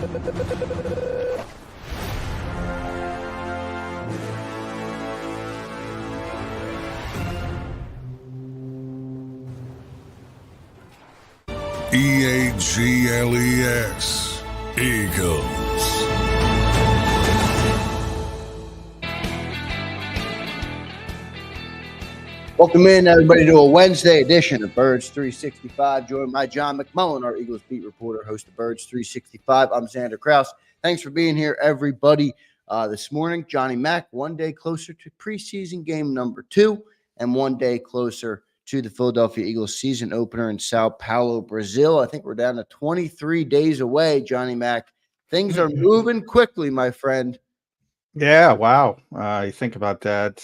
EAGLES, Eagles. Welcome in, everybody, to a Wednesday edition of Birds 365. Joined by John McMullen, our Eagles beat reporter, host of Birds 365. I'm Zander Krause. Thanks for being here, everybody. This morning, Johnny Mac, one day closer to preseason game number 2 and one day closer to the Philadelphia Eagles season opener in Sao Paulo, Brazil. I think we're down to 23 days away, Johnny Mac. Things are moving quickly, my friend. Yeah, wow. You think about that.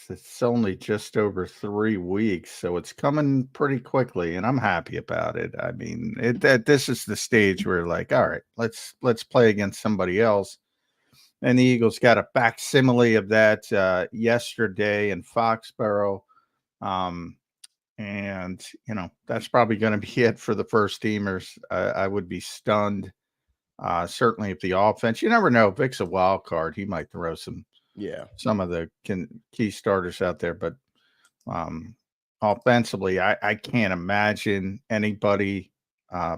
It's only just over 3 weeks, so it's coming pretty quickly, and I'm happy about it. I mean, this is the stage where, like, all right, let's play against somebody else. And the Eagles got a facsimile of that yesterday in Foxborough. And, you know, that's probably going to be it for the first teamers. I would be stunned. Certainly if the offense, you never know, Vic's a wild card. He might throw some of the key starters out there. But offensively, I can't imagine anybody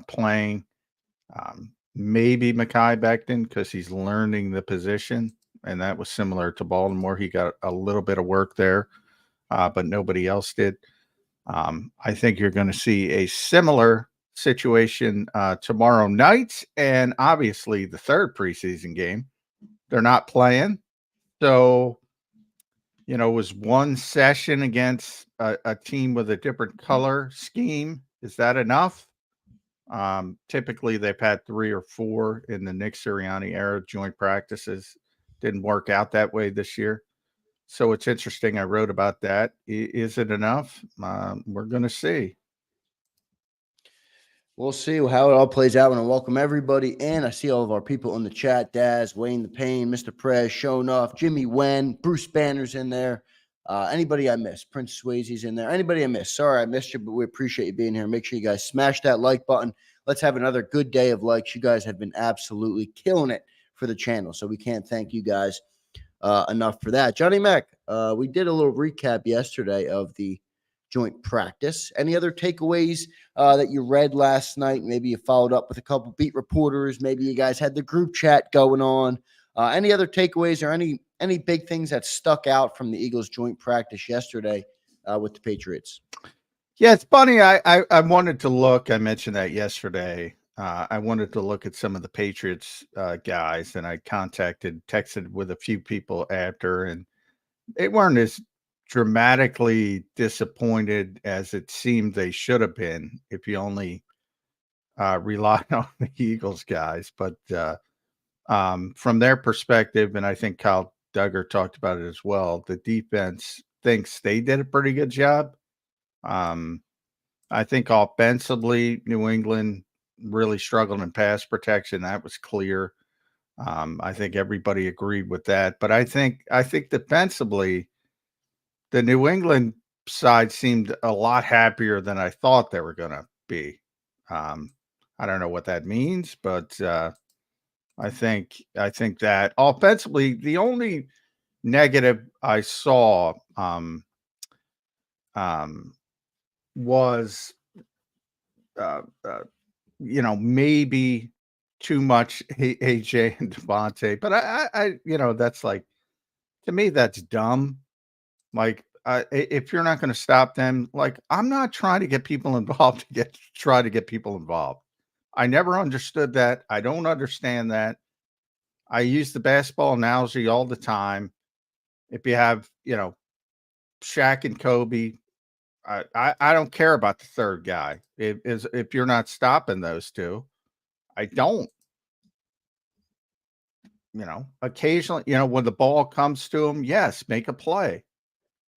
playing. Maybe Mekhi Becton because he's learning the position. And that was similar to Baltimore. He got a little bit of work there, but nobody else did. I think you're going to see a similar situation tomorrow night, and obviously the third preseason game they're not playing, so you know, it was one session against a team with a different color scheme. Is that enough? Typically they've had 3 or 4 in the Nick Sirianni era joint practices. Didn't work out that way this year, so it's interesting. I wrote about that. Is it enough? We're going to see. We'll see how it all plays out. I want to welcome everybody in. I see all of our people in the chat. Daz, Wayne the Pain, Mr. Prez, showing off, Jimmy Wen, Bruce Banner's in there. Anybody I missed? Prince Swayze's in there. Anybody I missed? Sorry I missed you, but we appreciate you being here. Make sure you guys smash that like button. Let's have another good day of likes. You guys have been absolutely killing it for the channel, so we can't thank you guys enough for that. Johnny Mac, we did a little recap yesterday of the joint practice. Any other takeaways that you read last night? Maybe you followed up with a couple beat reporters. Maybe you guys had the group chat going on. Any other takeaways or any big things that stuck out from the Eagles joint practice yesterday with the Patriots? Yeah, it's funny. I wanted to look. I mentioned that yesterday. I wanted to look at some of the Patriots guys, and I texted with a few people after, and they weren't as dramatically disappointed as it seemed they should have been if you only relied on the Eagles guys. But from their perspective, and I think Kyle Duggar talked about it as well, the defense thinks they did a pretty good job. I think offensively, New England really struggled in pass protection. That was clear. I think everybody agreed with that. But I think defensively, the New England side seemed a lot happier than I thought they were going to be. I don't know what that means, but I think that offensively, the only negative I saw was, you know, maybe too much AJ and Devontae. But I you know, that's like, to me, that's dumb. Like, if you're not going to stop them, like, I'm not trying to get people involved to try to get people involved. I never understood that. I don't understand that. I use the basketball analogy all the time. If you have, you know, Shaq and Kobe, I don't care about the third guy. If you're not stopping those two, I don't. You know, occasionally, you know, when the ball comes to them, yes, make a play.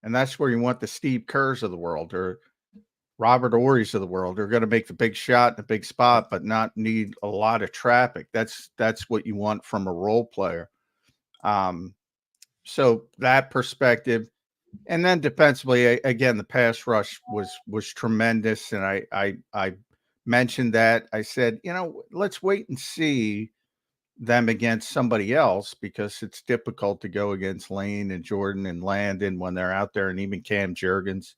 And that's where you want the Steve Kerrs of the world or Robert Ory's of the world. They're going to make the big shot in a big spot, but not need a lot of traffic. That's what you want from a role player. So that perspective. And then defensively, again, the pass rush was tremendous. And I mentioned that. I said, you know, let's wait and see them against somebody else because it's difficult to go against Lane and Jordan and Landon when they're out there, and even Cam Jurgens.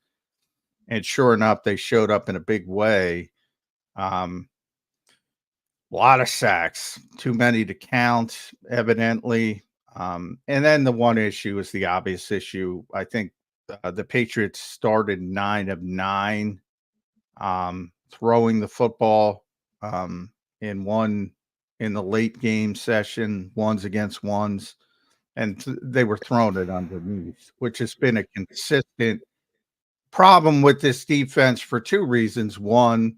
And sure enough, they showed up in a big way. A lot of sacks, too many to count, evidently. And then the one issue is the obvious issue. I think the Patriots started 9 of 9 throwing the football in the late game session, ones against ones, and they were throwing it underneath, which has been a consistent problem with this defense for two reasons. One,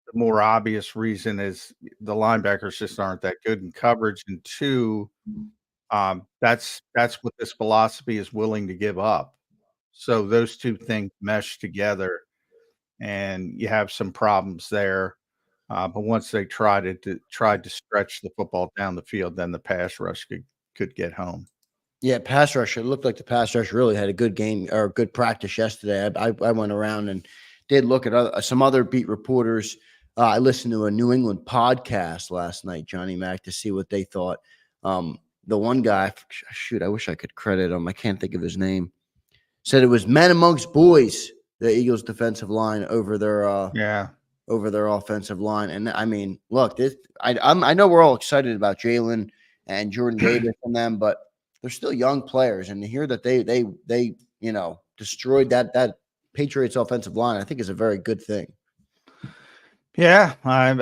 the more obvious reason is the linebackers just aren't that good in coverage, and two, that's what this philosophy is willing to give up. So those two things mesh together, and you have some problems there. But once they tried to stretch the football down the field, then the pass rush could get home. Yeah, pass rush. It looked like the pass rush really had a good game or good practice yesterday. I went around and did look at some other beat reporters. I listened to a New England podcast last night, Johnny Mac, to see what they thought. The one guy, shoot, I wish I could credit him. I can't think of his name. Said it was men amongst boys, the Eagles defensive line over their offensive line. And I mean, look, I know we're all excited about Jalen and Jordan Davis and them, but they're still young players. And to hear that they destroyed that Patriots offensive line, I think is a very good thing. Yeah, I've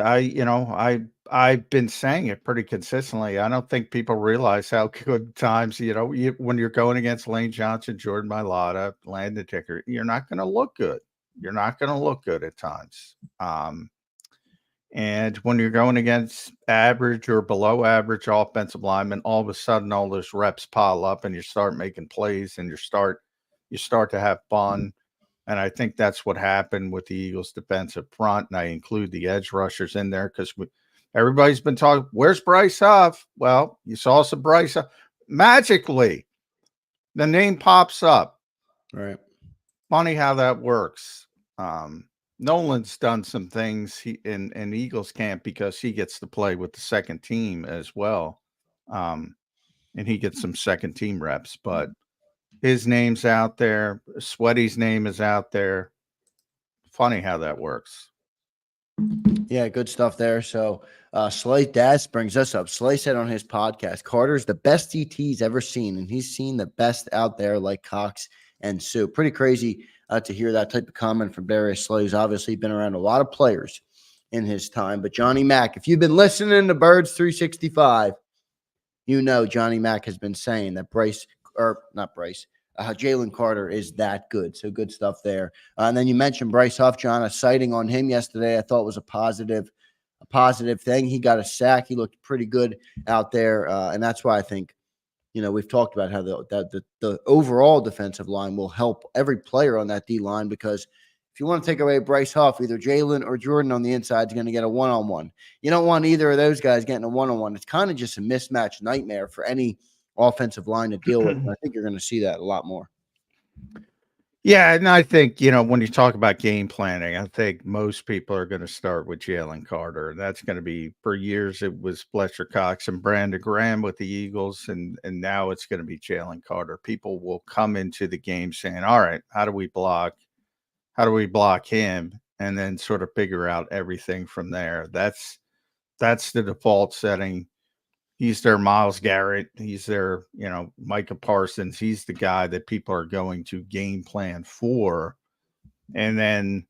been saying it pretty consistently. I don't think people realize how good times, when you're going against Lane Johnson, Jordan Mailata, Landon Ticker, you're not going to look good. You're not going to look good at times. And when you're going against average or below average offensive linemen, all of a sudden all those reps pile up and you start making plays and you start to have fun. And I think that's what happened with the Eagles defensive front. And I include the edge rushers in there because everybody's been talking, where's Bryce Huff? Well, you saw some Bryce Huff. Magically, the name pops up. Right. Funny how that works. Nolan's done some things in Eagles camp because he gets to play with the second team as well. And he gets some second team reps, but his name's out there. Sweaty's name is out there. Funny how that works. Yeah, good stuff there. So Slay Das brings us up. Slay said on his podcast, Carter's the best DT he's ever seen, and he's seen the best out there like Cox and Sue. Pretty crazy to hear that type of comment from Darius Slay, who's obviously been around a lot of players in his time. But Johnny Mac, if you've been listening to Birds 365, Johnny Mac has been saying that Jalen Carter is that good. So good stuff there. And then you mentioned Bryce Huff, John, a sighting on him yesterday. I thought was a positive thing. He got a sack. He looked pretty good out there. And that's why I think, we've talked about how the overall defensive line will help every player on that D line, because if you want to take away Bryce Huff, either Jalen or Jordan on the inside is going to get a one-on-one. You don't want either of those guys getting a one-on-one. It's kind of just a mismatch nightmare for any offensive line to deal with. And I think you're going to see that a lot more. Yeah, and I think, when you talk about game planning, I think most people are going to start with Jalen Carter. That's going to be, for years, it was Fletcher Cox and Brandon Graham with the Eagles, and now it's going to be Jalen Carter. People will come into the game saying, all right, how do we block him? And then sort of figure out everything from there. That's the default setting. He's their Myles Garrett. He's their, Micah Parsons. He's the guy that people are going to game plan for. And then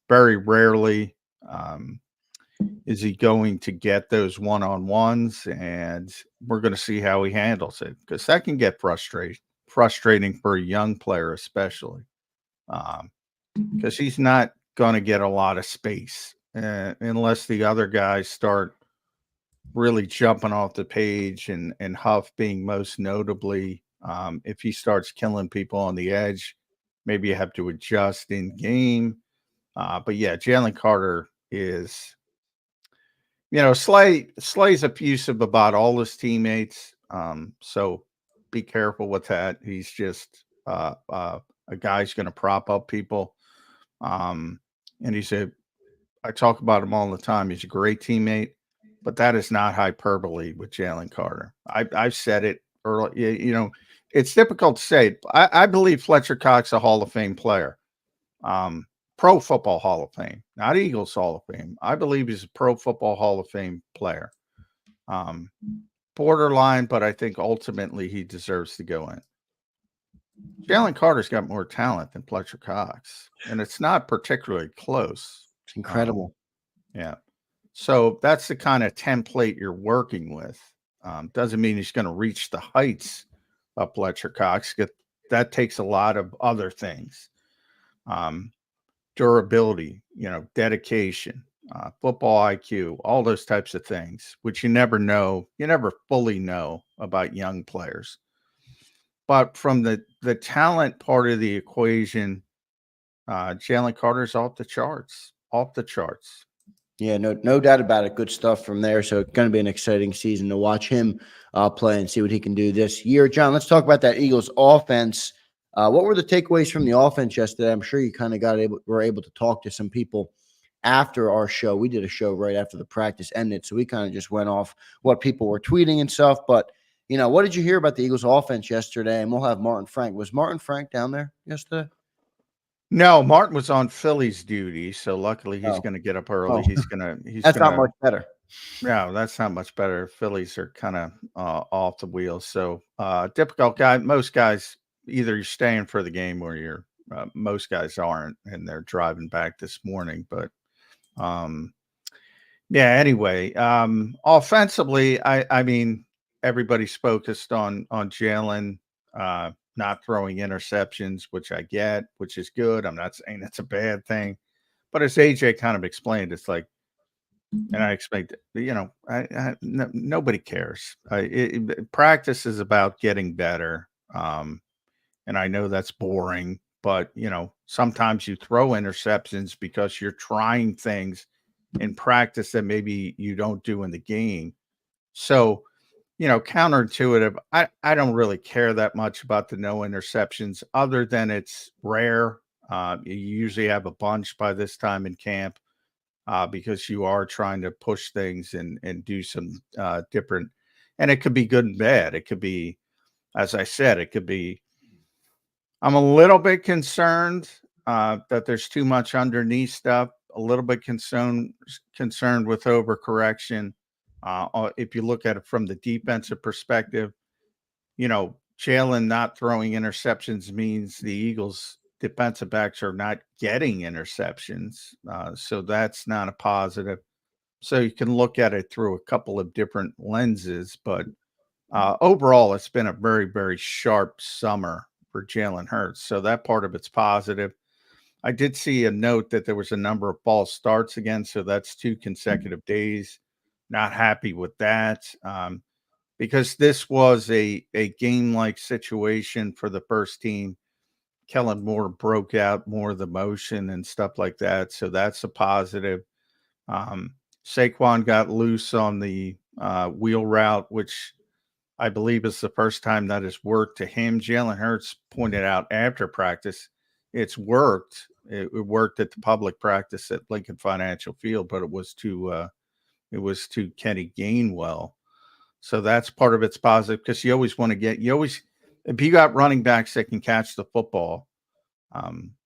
very rarely is he going to get those one-on-ones, and we're going to see how he handles it, because that can get frustrating for a young player, especially because he's not going to get a lot of space unless the other guys start really jumping off the page, and Huff being most notably. If he starts killing people on the edge, maybe you have to adjust in game. But yeah, Jalen Carter is, Slay's effusive about all his teammates. So be careful with that. He's just a guy who's going to prop up people. And I talk about him all the time. He's a great teammate. but that is not hyperbole with Jalen Carter. I've said it early. It's difficult to say. I believe Fletcher Cox a Hall of Fame player, Pro Football Hall of Fame, not Eagles Hall of Fame. I believe he's a Pro Football Hall of Fame player. Borderline, but I think ultimately he deserves to go in. Jalen Carter's got more talent than Fletcher Cox, and it's not particularly close. It's incredible. Yeah. So that's the kind of template you're working with. Doesn't mean he's going to reach the heights of Fletcher Cox. That takes a lot of other things. Durability, dedication, football IQ, all those types of things, which you never know. You never fully know about young players. But from the talent part of the equation, Jalen Carter's off the charts. Yeah, no doubt about it. Good stuff from there. So it's going to be an exciting season to watch him play and see what he can do this year. John, let's talk about that Eagles offense. What were the takeaways from the offense yesterday? I'm sure you kind of were able to talk to some people after our show. We did a show right after the practice ended, so we kind of just went off what people were tweeting and stuff. But what did you hear about the Eagles offense yesterday? And we'll have Martin Frank. Was Martin Frank down there yesterday? No, Martin was on Phillies duty, so luckily he's going to get up early. That's not much better. No, that's not much better. Phillies are kind of off the wheels. So difficult guy. Most guys, either you're staying for the game or most guys aren't, and they're driving back this morning. But anyway, offensively, I mean, everybody's focused on Jalen not throwing interceptions, which I get, which is good. I'm not saying that's a bad thing, but as AJ kind of explained, it's like, and I expect, nobody cares. Practice is about getting better. And I know that's boring, but sometimes you throw interceptions because you're trying things in practice that maybe you don't do in the game. So, counterintuitive. I don't really care that much about the no interceptions, other than it's rare. You usually have a bunch by this time in camp because you are trying to push things and do some different, and it could be good and bad. It could be, as I said, I'm a little bit concerned that there's too much underneath stuff, a little bit concerned with overcorrection. If you look at it from the defensive perspective, Jalen not throwing interceptions means the Eagles defensive backs are not getting interceptions. So that's not a positive. So you can look at it through a couple of different lenses, but overall, it's been a very, very sharp summer for Jalen Hurts. So that part of it's positive. I did see a note that there was a number of false starts again. So that's 2 consecutive days. Not happy with that because this was a game-like situation for the first team. Kellen Moore broke out more of the motion and stuff like that. So that's a positive. Saquon got loose on the wheel route, which I believe is the first time that has worked to him. Jalen Hurts pointed out after practice, it's worked. It worked at the public practice at Lincoln Financial Field, but it was to Kenny Gainwell. So that's part of it's positive because you always want to if you got running backs that can catch the football,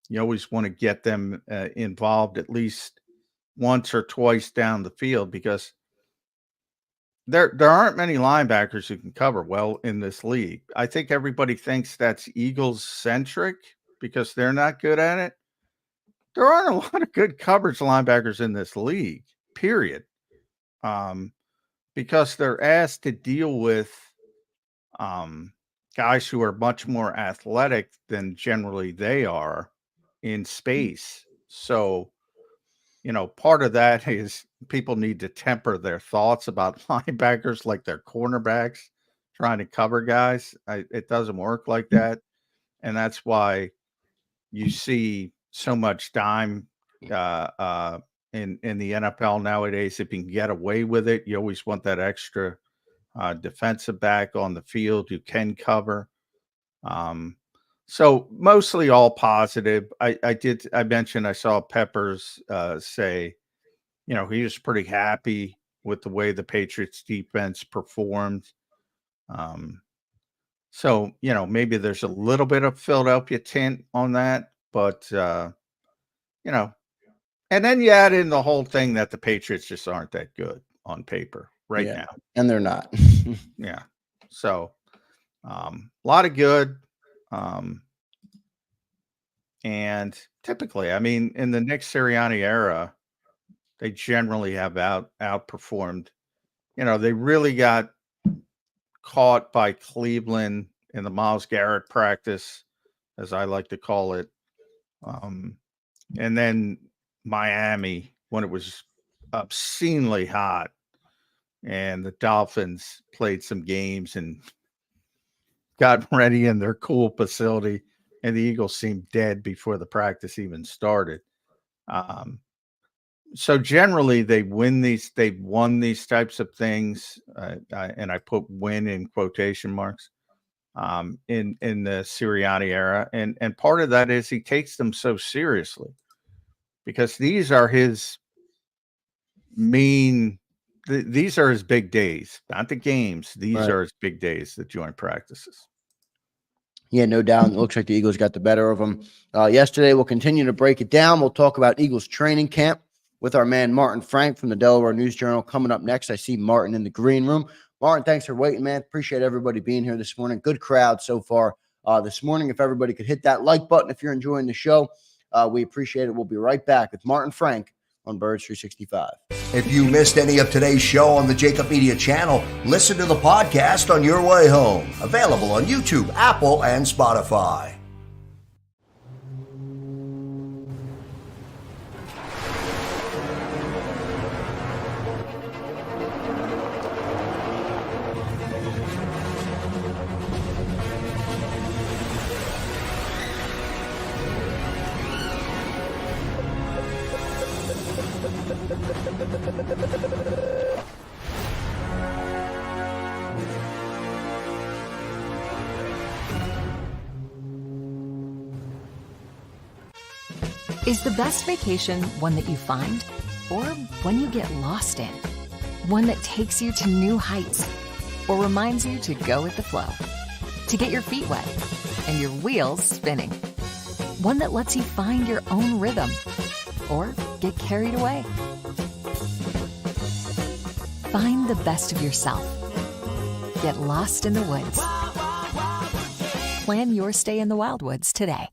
you always want to get them involved at least once or twice down the field because there aren't many linebackers who can cover well in this league. I think everybody thinks that's Eagles centric because they're not good at it. There aren't a lot of good coverage linebackers in this league, period. Because they're asked to deal with guys who are much more athletic than generally they are in space. So, part of that is people need to temper their thoughts about linebackers like they're cornerbacks trying to cover guys. It doesn't work like that. And that's why you see so much dime in the NFL nowadays. If you can get away with it, you always want that extra defensive back on the field who can cover. So mostly all positive. I mentioned I saw Peppers say, he was pretty happy with the way the Patriots defense performed. So, you know, maybe there's a little bit of Philadelphia tint on that, but, you know, and then you add in the whole thing that the Patriots just aren't that good on paper now. And they're not. Yeah. So, a lot of good. And typically, I mean, in the Nick Sirianni era, they generally have outperformed. You know, they really got caught by Cleveland in the Myles Garrett practice, as I like to call it. And then Miami when it was obscenely hot, and the Dolphins played some games and got ready in their cool facility, and the Eagles seemed dead before the practice even started. So generally they've won these types of things. And I put win in quotation marks, in the Sirianni era. And part of that is he takes them so seriously because these are his these are his big days, not the games. These are his big days, the joint practices. Yeah, no doubt. It looks like the Eagles got the better of them yesterday. We'll continue to break it down. We'll talk about Eagles training camp with our man Martin Frank from the Delaware News Journal coming up next. I see Martin in the green room. Martin, thanks for waiting, man. Appreciate everybody being here this morning. Good crowd so far this morning. If everybody could hit that like button if you're enjoying the show, we appreciate it. We'll be right back with Martin Frank on Birds 365. If you missed any of today's show on the JAKIB Media channel, listen to the podcast on your way home. Available on YouTube, Apple, and Spotify. Is the best vacation one that you find or one you get lost in? One that takes you to new heights or reminds you to go with the flow? To get your feet wet and your wheels spinning? One that lets you find your own rhythm or get carried away? Find the best of yourself. Get lost in the woods. Plan your stay in the Wildwoods today.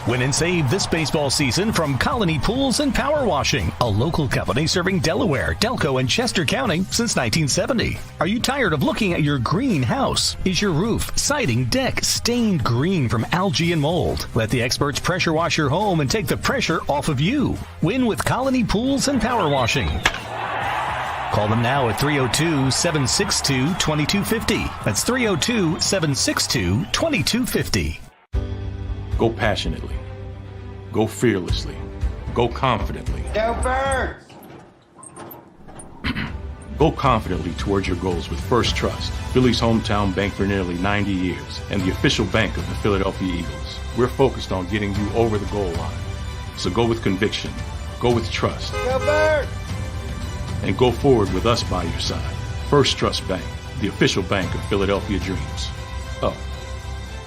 Win and save this baseball season from Colony Pools and Power Washing, a local company serving Delaware, Delco, and Chester County since 1970. Are you tired of looking at your green house? Is your roof, siding, deck stained green from algae and mold? Let the experts pressure wash your home and take the pressure off of you. Win with Colony Pools and Power Washing. Call them now at 302-762-2250. That's 302-762-2250. Go passionately. Go fearlessly. Go confidently. Go Birds! Go confidently towards your goals with First Trust, Philly's hometown bank for nearly 90 years, and the official bank of the Philadelphia Eagles. We're focused on getting you over the goal line. So go with conviction. Go with trust. Go Birds! And go forward with us by your side. First Trust Bank, the official bank of Philadelphia dreams. Up.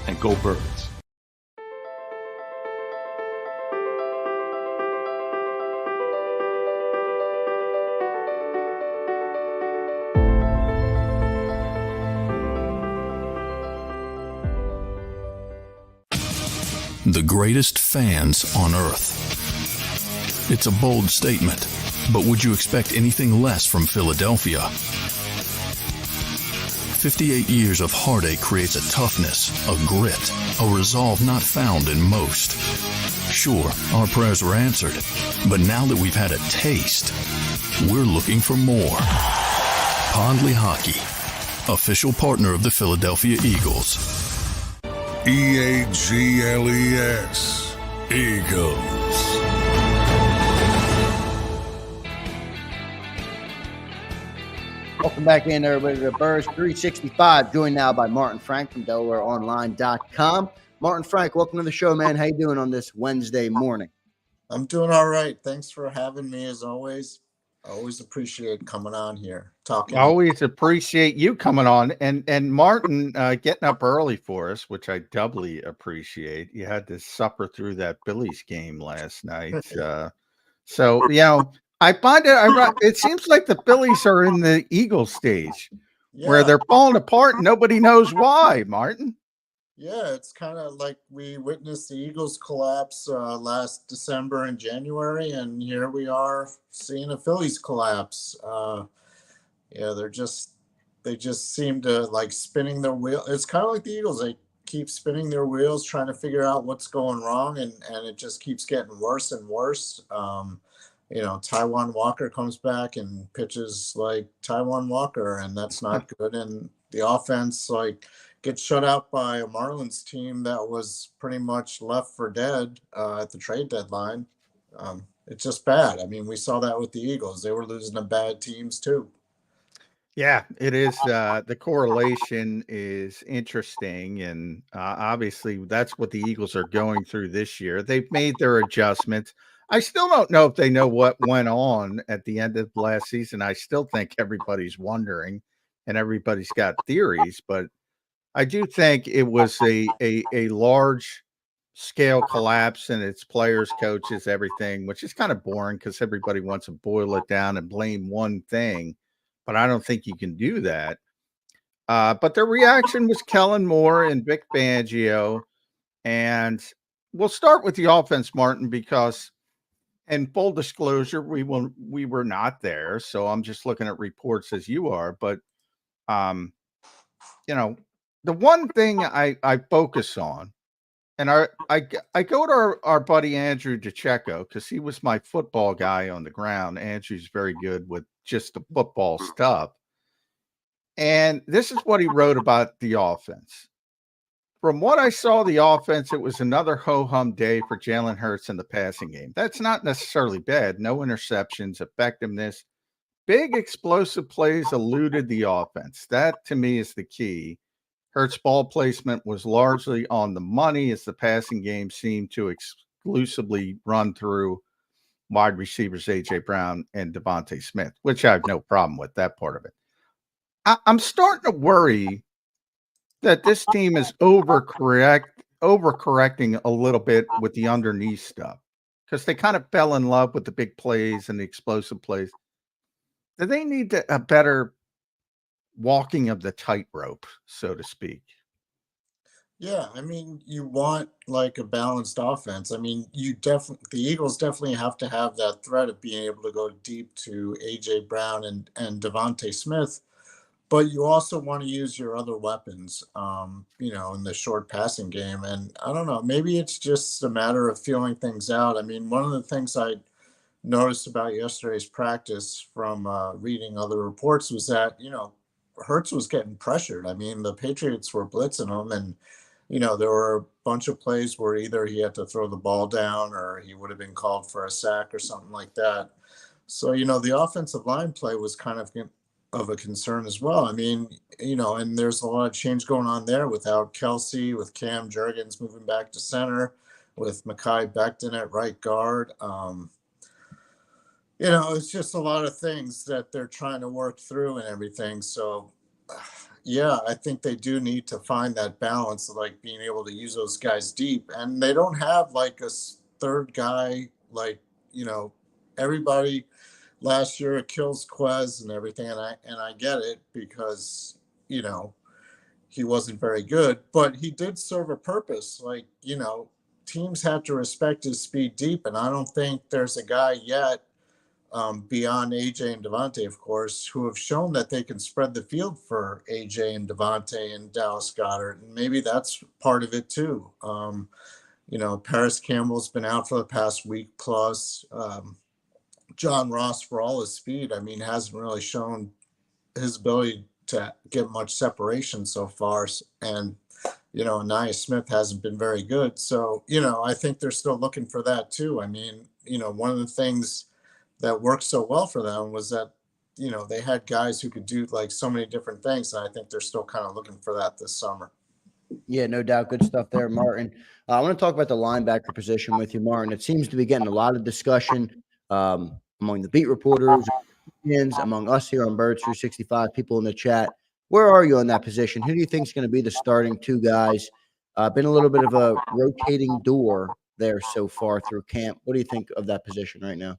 And go Birds. The greatest fans on earth. It's a bold statement, but would you expect anything less from Philadelphia? 58 years of heartache creates a toughness, a grit, a resolve not found in most. Sure, our prayers were answered, but now that we've had a taste, we're looking for more. Pondley Hockey, official partner of the Philadelphia Eagles. EAGLES, Eagles. Welcome back in, everybody, to Birds 365. Joined now by Martin Frank from DelawareOnline.com. Martin Frank, welcome to the show, man. How you doing on this Wednesday morning? I'm doing all right. Thanks for having me, as always. I always appreciate coming on here, talking. Always appreciate you coming on, and Martin getting up early for us, which I doubly appreciate. You had to suffer through that Billies game last night, so I find it seems like the Billies are in the Eagle stage where they're falling apart and nobody knows why. Martin. Yeah, it's kind of like we witnessed the Eagles collapse last December and January, and here we are seeing a Phillies collapse. Yeah, they just seem to like spinning their wheel. It's kind of like the Eagles. They keep spinning their wheels, trying to figure out what's going wrong, and it just keeps getting worse and worse. Taiwan Walker comes back and pitches like Taiwan Walker, and that's not good. And the offense gets shut out by a Marlins team that was pretty much left for dead at the trade deadline. It's just bad. I mean, we saw that with the Eagles. They were losing to bad teams too. Yeah, it is. The correlation is interesting, and obviously that's what the Eagles are going through this year. They've made their adjustments. I still don't know if they know what went on at the end of last season. I still think everybody's wondering, and everybody's got theories, but I do think it was a large scale collapse in its players, coaches, everything, which is kind of boring because everybody wants to boil it down and blame one thing. But I don't think you can do that. But their reaction was Kellen Moore and Vic Fangio. And we'll start with the offense, Martin, because in full disclosure, we were not there. So I'm just looking at reports as you are. But, the one thing I focus on, and I go to our buddy Andrew DeCecco because he was my football guy on the ground. Andrew's very good with just the football stuff. And this is what he wrote about the offense. From what I saw, the offense, it was another ho-hum day for Jalen Hurts in the passing game. That's not necessarily bad. No interceptions, effectiveness. Big explosive plays eluded the offense. That, to me, is the key. Hurts' ball placement was largely on the money as the passing game seemed to exclusively run through wide receivers A.J. Brown and Devontae Smith, which I have no problem with that part of it. I'm starting to worry that this team is overcorrecting a little bit with the underneath stuff because they kind of fell in love with the big plays and the explosive plays. Do they need a better walking of the tightrope, so to speak? Yeah, I mean, you want like a balanced offense. I mean, the Eagles definitely have to have that threat of being able to go deep to AJ Brown and Devontae Smith, but you also want to use your other weapons, in the short passing game. And I don't know, maybe it's just a matter of feeling things out. I mean, one of the things I noticed about yesterday's practice from reading other reports was that, Hurts was getting pressured. I mean, the Patriots were blitzing him, and there were a bunch of plays where either he had to throw the ball down or he would have been called for a sack or something like that. So, the offensive line play was kind of a concern as well. I mean, and there's a lot of change going on there without Kelsey, with Cam Jurgens moving back to center, with Mekhi Becton at right guard. It's just a lot of things that they're trying to work through and everything. So, yeah, I think they do need to find that balance of like being able to use those guys deep. And they don't have like a third guy, everybody last year it kills Quez and everything. And I get it because, he wasn't very good, but he did serve a purpose. Teams have to respect his speed deep. And I don't think there's a guy yet, beyond AJ and Devontae, of course, who have shown that they can spread the field for AJ and Devontae and Dallas Goedert. And maybe that's part of it too. Paris Campbell's been out for the past week plus. John Ross, for all his speed, hasn't really shown his ability to get much separation so far. And, Anaya Smith hasn't been very good. So, I think they're still looking for that too. One of the things that worked so well for them was that, they had guys who could do like so many different things. And I think they're still kind of looking for that this summer. Yeah, no doubt. Good stuff there, Martin. I want to talk about the linebacker position with you, Martin. It seems to be getting a lot of discussion among the beat reporters, opinions among us here on Birds 365, people in the chat. Where are you on that position? Who do you think is going to be the starting two guys? Been a little bit of a rotating door there so far through camp. What do you think of that position right now?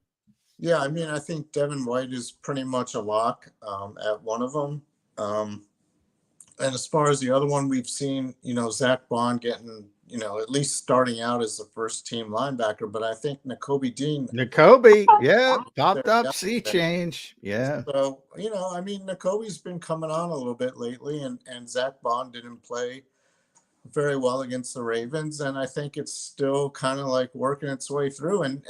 Yeah, I mean, I think Devin White is pretty much a lock at one of them. And as far as the other one, we've seen, Zach Bond getting, at least starting out as the first team linebacker. But I think Nakobe Dean. Yeah, popped up, sea change. Yeah. So, I mean, Nakobe's been coming on a little bit lately, and Zach Bond didn't play very well against the Ravens. And I think it's still kind of like working its way through. And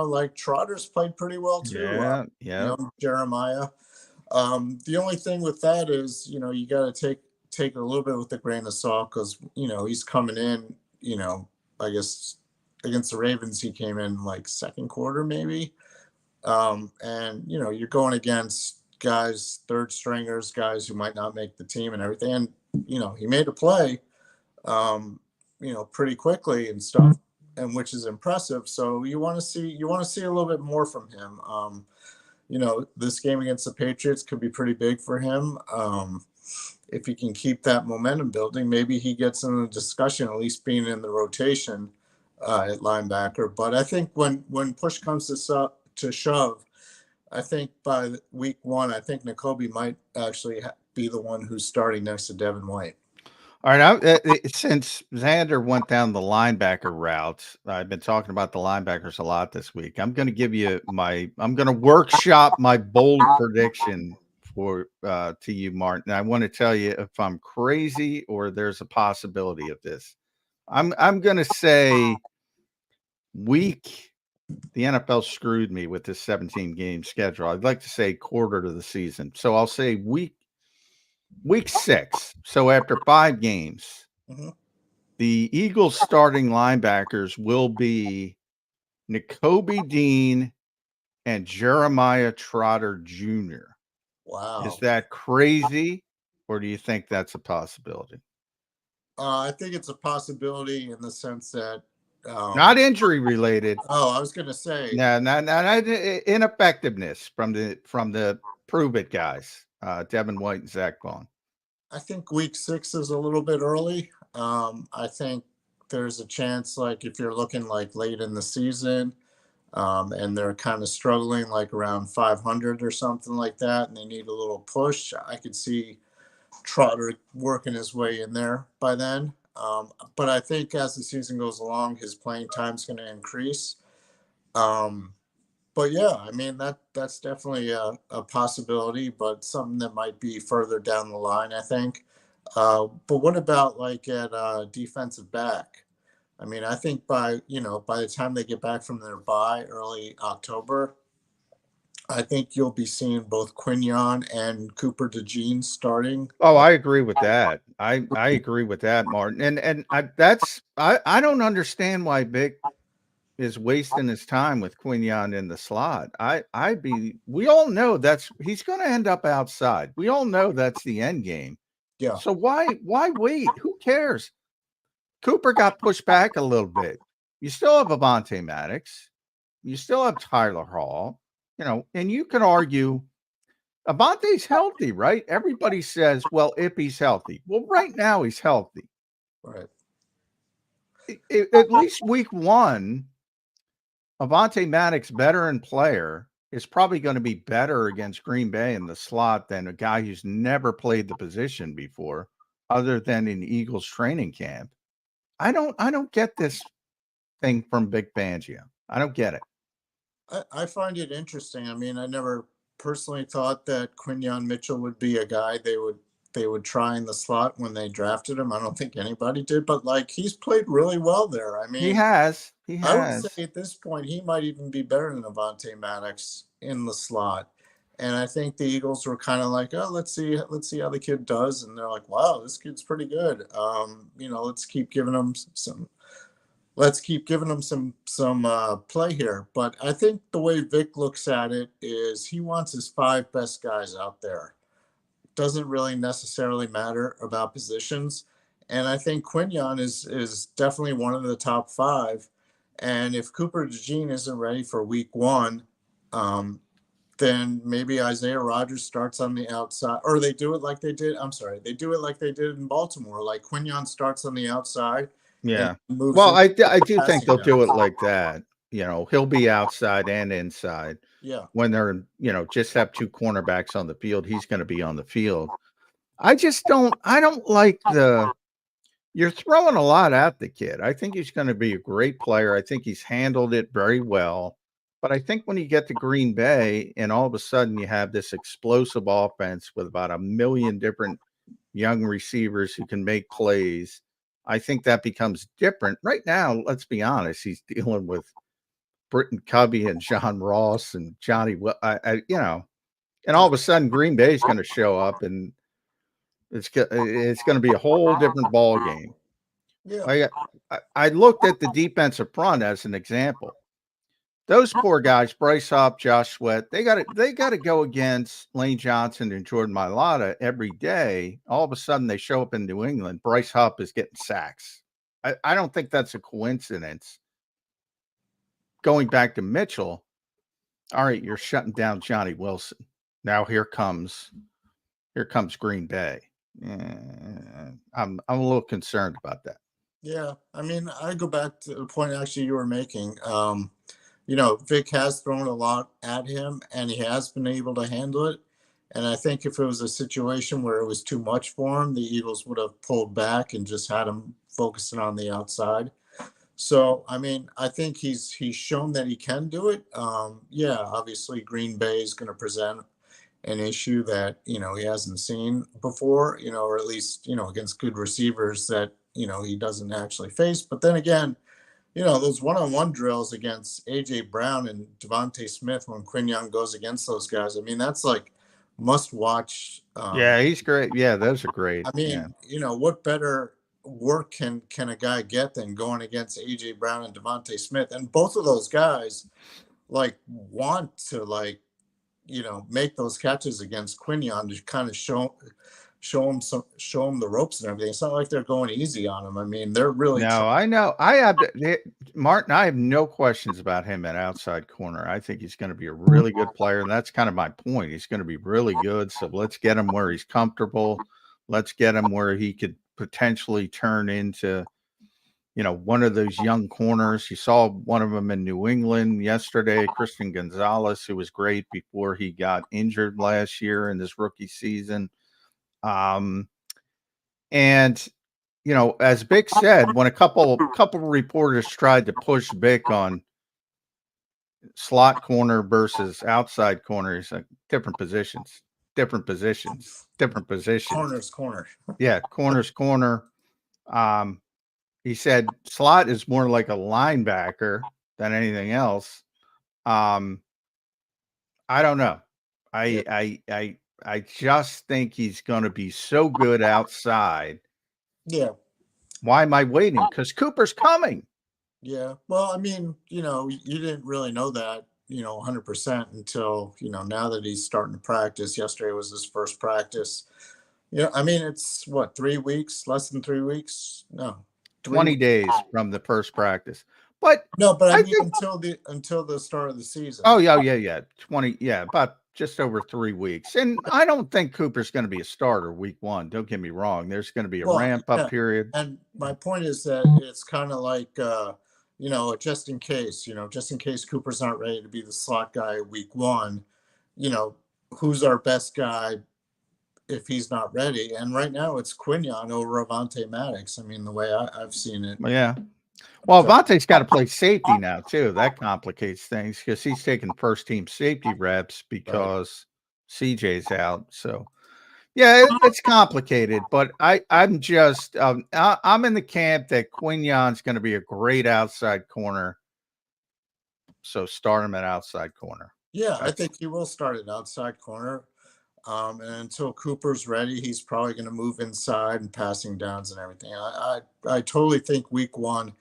like Trotter's played pretty well too. Yeah. Jeremiah. The only thing with that is, you got to take it a little bit with a grain of salt because, he's coming in, I guess against the Ravens, he came in like second quarter maybe. And, you're going against guys, third stringers, guys who might not make the team and everything. And, he made a play, pretty quickly and stuff, and which is impressive. So you want to see a little bit more from him. This game against the Patriots could be pretty big for him. If he can keep that momentum building, maybe he gets in the discussion, at least being in the rotation at linebacker. But I think when push comes to shove, I think by week one, I think Nakobe might actually be the one who's starting next to Devin White. All right. Since Zander went down the linebacker route, I've been talking about the linebackers a lot this week. I'm going to give you I'm going to workshop my bold prediction for to you, Martin. I want to tell you if I'm crazy or there's a possibility of this. I'm going to say the NFL screwed me with this 17-game schedule. I'd like to say quarter to the season. So I'll say week 6. So after 5 games, the Eagles starting linebackers will be Nakobe Dean and Jeremiah Trotter Jr. Wow. Is that crazy, or do you think that's a possibility? I think it's a possibility in the sense that not injury related. Oh, I was going to say. No, not ineffectiveness from the prove it guys, Devin White and Zach Bond. I think week 6 is a little bit early. I think there's a chance, like if you're looking like late in the season, and they're kind of struggling like around 500 or something like that, and they need a little push, I could see Trotter working his way in there by then. But I think as the season goes along, his playing time's going to increase. But yeah, I mean, that's definitely a possibility, but something that might be further down the line, I think. But what about like at defensive back? I mean, I think by the time they get back from their bye early October, I think you'll be seeing both Quignon and Cooper DeJean starting. Oh, I agree with that. I agree with that, Martin. And I don't understand why Vic is wasting his time with Quignon in the slot. We all know he's going to end up outside. We all know that's the end game. Yeah. So why wait? Who cares? Cooper got pushed back a little bit. You still have Avonte Maddox. You still have Tyler Hall. And you can argue Avonte's healthy, right? Everybody says, well, if he's healthy. Well, right now he's healthy. Right. At least week 1, Avonte Maddox, veteran player, is probably going to be better against Green Bay in the slot than a guy who's never played the position before, other than in Eagles training camp. I don't get this thing from Vic Fangio. I don't get it. I find it interesting. I mean, I never personally thought that Quignon Mitchell would be a guy they would try in the slot when they drafted him. I don't think anybody did, but like he's played really well there. I mean, he has. I would say at this point he might even be better than Avonte Maddox in the slot. And I think the Eagles were kind of like, oh, let's see how the kid does. And they're like, wow, this kid's pretty good. Let's keep giving him some play here. But I think the way Vic looks at it is he wants his 5 best guys out there. Doesn't really necessarily matter about positions. And I think Quignon is definitely one of the top 5. And if Cooper DeJean isn't ready for week 1, then then maybe Isaiah Rodgers starts on the outside, or they do it like they did. I'm sorry, they do it like they did in Baltimore. Like Quinyon starts on the outside and Yeah. moves Well, in I do think passing they'll do it downs. like that. He'll be outside and inside. Yeah. When they're, just have two cornerbacks on the field, he's going to be on the field. I don't like you're throwing a lot at the kid. I think he's going to be a great player. I think he's handled it very well. But I think when you get to Green Bay and all of a sudden you have this explosive offense with about 1 million different young receivers who can make plays, I think that becomes different. Right now, let's be honest, he's dealing with Britton Covey and John Ross and Johnny, and all of a sudden Green Bay is going to show up and it's going to be a whole different ball game. Yeah. I looked at the defensive front as an example. Those poor guys, Bryce Hop, Josh Sweat, they got to go against Lane Johnson and Jordan Mailata every day. All of a sudden they show up in New England. Bryce Hop is getting sacks. I don't think that's a coincidence. Going back to Mitchell, all right, you're shutting down Johnny Wilson. Now here comes Green Bay. I'm a little concerned about that. Yeah. I mean, I go back to the point actually you were making. Vic has thrown a lot at him and he has been able to handle it. And I think if it was a situation where it was too much for him, the Eagles would have pulled back and just had him focusing on the outside. So, I mean, I think he's shown that he can do it. Obviously Green Bay is going to present an issue that, he hasn't seen before, or at least, against good receivers that, he doesn't actually face. But then again, those one-on-one drills against A.J. Brown and Devontae Smith when Quinyon goes against those guys, I mean, that's like must-watch. Yeah, he's great. Yeah, those are great. I mean, what better work can a guy get than going against A.J. Brown and Devontae Smith? And both of those guys, want to, make those catches against Quinyon to kind of show him the ropes and everything. It's not like they're going easy on him. I mean, they're really I know. Martin, I have no questions about him at outside corner. I think he's going to be a really good player, and that's kind of my point. He's going to be really good. So let's get him where he's comfortable. Let's get him where he could potentially turn into, one of those young corners. You saw one of them in New England yesterday, Christian Gonzalez, who was great before he got injured last year in this rookie season. As Vic said, when a couple reporters tried to push Vic on slot corner versus outside corner, he's like, different positions. Corner's corner. Yeah, corner's corner. He said slot is more like a linebacker than anything else. I don't know. I just think he's going to be so good outside. Yeah. Why am I waiting? Because Cooper's coming. Yeah. Well, I mean, you didn't really know that, 100% until, now that he's starting to practice. Yesterday was his first practice. I mean, it's what, 3 weeks, less than 3 weeks? No. 20 days from the first practice. But no, but I mean, until the start of the season. Oh, yeah. 20. Yeah. About just over 3 weeks. And I don't think Cooper's going to be a starter week 1. Don't get me wrong. There's going to be a ramp up period. And my point is that it's kind of like, just in case Cooper's not ready to be the slot guy week 1, who's our best guy if he's not ready? And right now it's Quinyon over Avonte Maddox. I mean, the way I've seen it. Yeah. Well, Avonte's got to play safety now, too. That complicates things because he's taking first-team safety reps because CJ's out. So, yeah, it's complicated. But I'm just I'm in the camp that Quinyon's going to be a great outside corner. So start him at outside corner. Yeah, I think he will start at outside corner. And until Cooper's ready, he's probably going to move inside and passing downs and everything. I totally think week 1,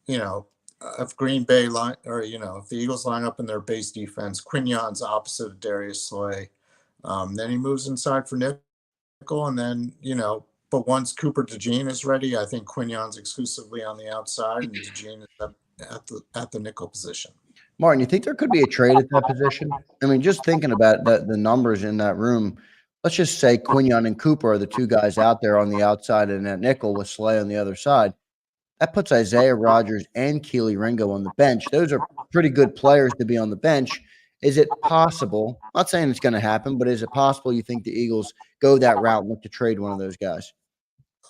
if Green Bay if the Eagles line up in their base defense, Quinyon's opposite of Darius Slay. Then he moves inside for nickel, and then, but once Cooper DeJean is ready, I think Quinyon's exclusively on the outside and DeJean is at the nickel position. Martin, you think there could be a trade at that position? I mean, just thinking about that, the numbers in that room, let's just say Quinion and Cooper are the two guys out there on the outside and that nickel with Slay on the other side. That puts Isaiah Rodgers and Keely Ringo on the bench. Those are pretty good players to be on the bench. Is it possible? Not saying it's going to happen, but is it possible you think the Eagles go that route and look to trade one of those guys?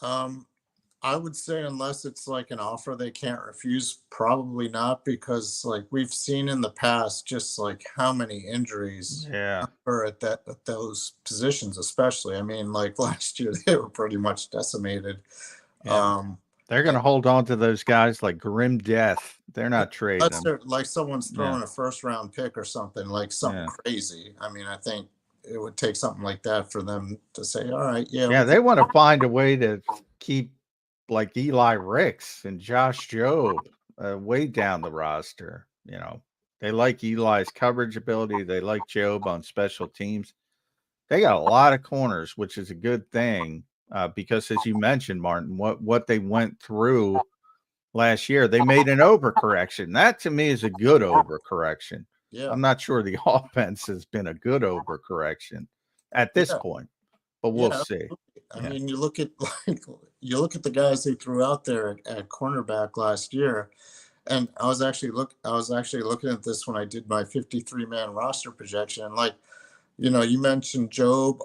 I would say unless it's like an offer they can't refuse, probably not, because like we've seen in the past, just like how many injuries are at those positions, especially. I mean, like last year they were pretty much decimated. Yeah. They're going to hold on to those guys like grim death. They're not trading them. Like someone's throwing a first-round pick or something, like something crazy. I mean, I think it would take something like that for them to say, all right, they want to find a way to keep like Eli Ricks and Josh Jobe way down the roster. You know, they like Eli's coverage ability. They like Jobe on special teams. They got a lot of corners, which is a good thing. Because as you mentioned, Martin, what they went through last year, they made an overcorrection. That to me is a good overcorrection. Yeah. I'm not sure the offense has been a good overcorrection at this point, but we'll see. I mean, you look at the guys they threw out there at cornerback last year, and I was actually looking at this when I did my 53-man roster projection, and like, you know, you mentioned Jobe,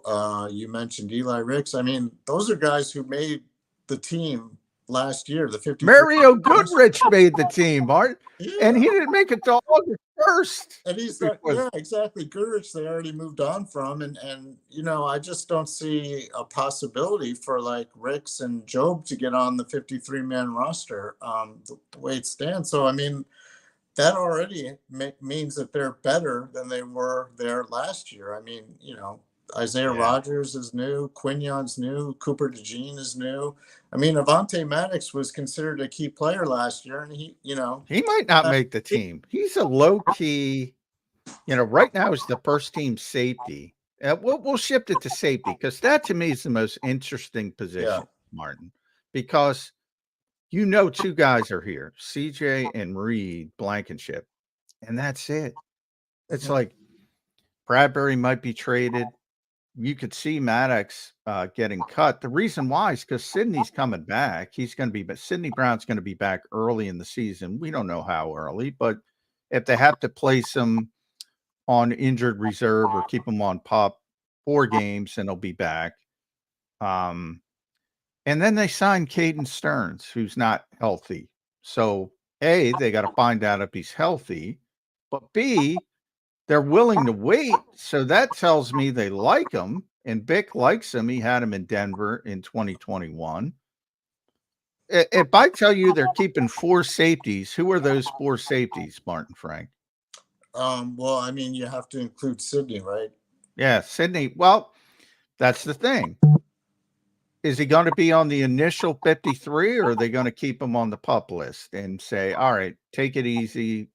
you mentioned Eli Ricks. I mean, those are guys who made the team last year. The 50. Mario Goodrich made the team, Art, and he didn't make it till August 1st. And he's like, exactly. Goodrich, they already moved on from, and you know, I just don't see a possibility for like Ricks and Jobe to get on the 53-man roster the way it stands. So I mean, that already means that they're better than they were there last year. I mean, you know, Isaiah Rodgers is new, Quinion's new, Cooper DeJean is new. I mean, Avonte Maddox was considered a key player last year, and he might not make the team. He's a low key, you know, right now is the first team safety. We'll shift it to safety because that to me is the most interesting position, Martin, because you know, two guys are here, CJ and Reed Blankenship, and that's it. It's like Bradbury might be traded. You could see Maddox getting cut. The reason why is because Sidney's coming back. Sidney Brown's going to be back early in the season. We don't know how early, but if they have to place him on injured reserve or keep him on PUP 4 games, then he'll be back. And then they signed Caden Stearns, who's not healthy. So, A, they got to find out if he's healthy. But B, they're willing to wait. So that tells me they like him. And Vic likes him. He had him in Denver in 2021. If I tell you they're keeping 4 safeties, who are those 4 safeties, Martin Frank? Well, I mean, you have to include Sidney, right? Yeah, Sidney. Well, that's the thing. Is he going to be on the initial 53 or are they going to keep him on the PUP list and say, all right, take it easy,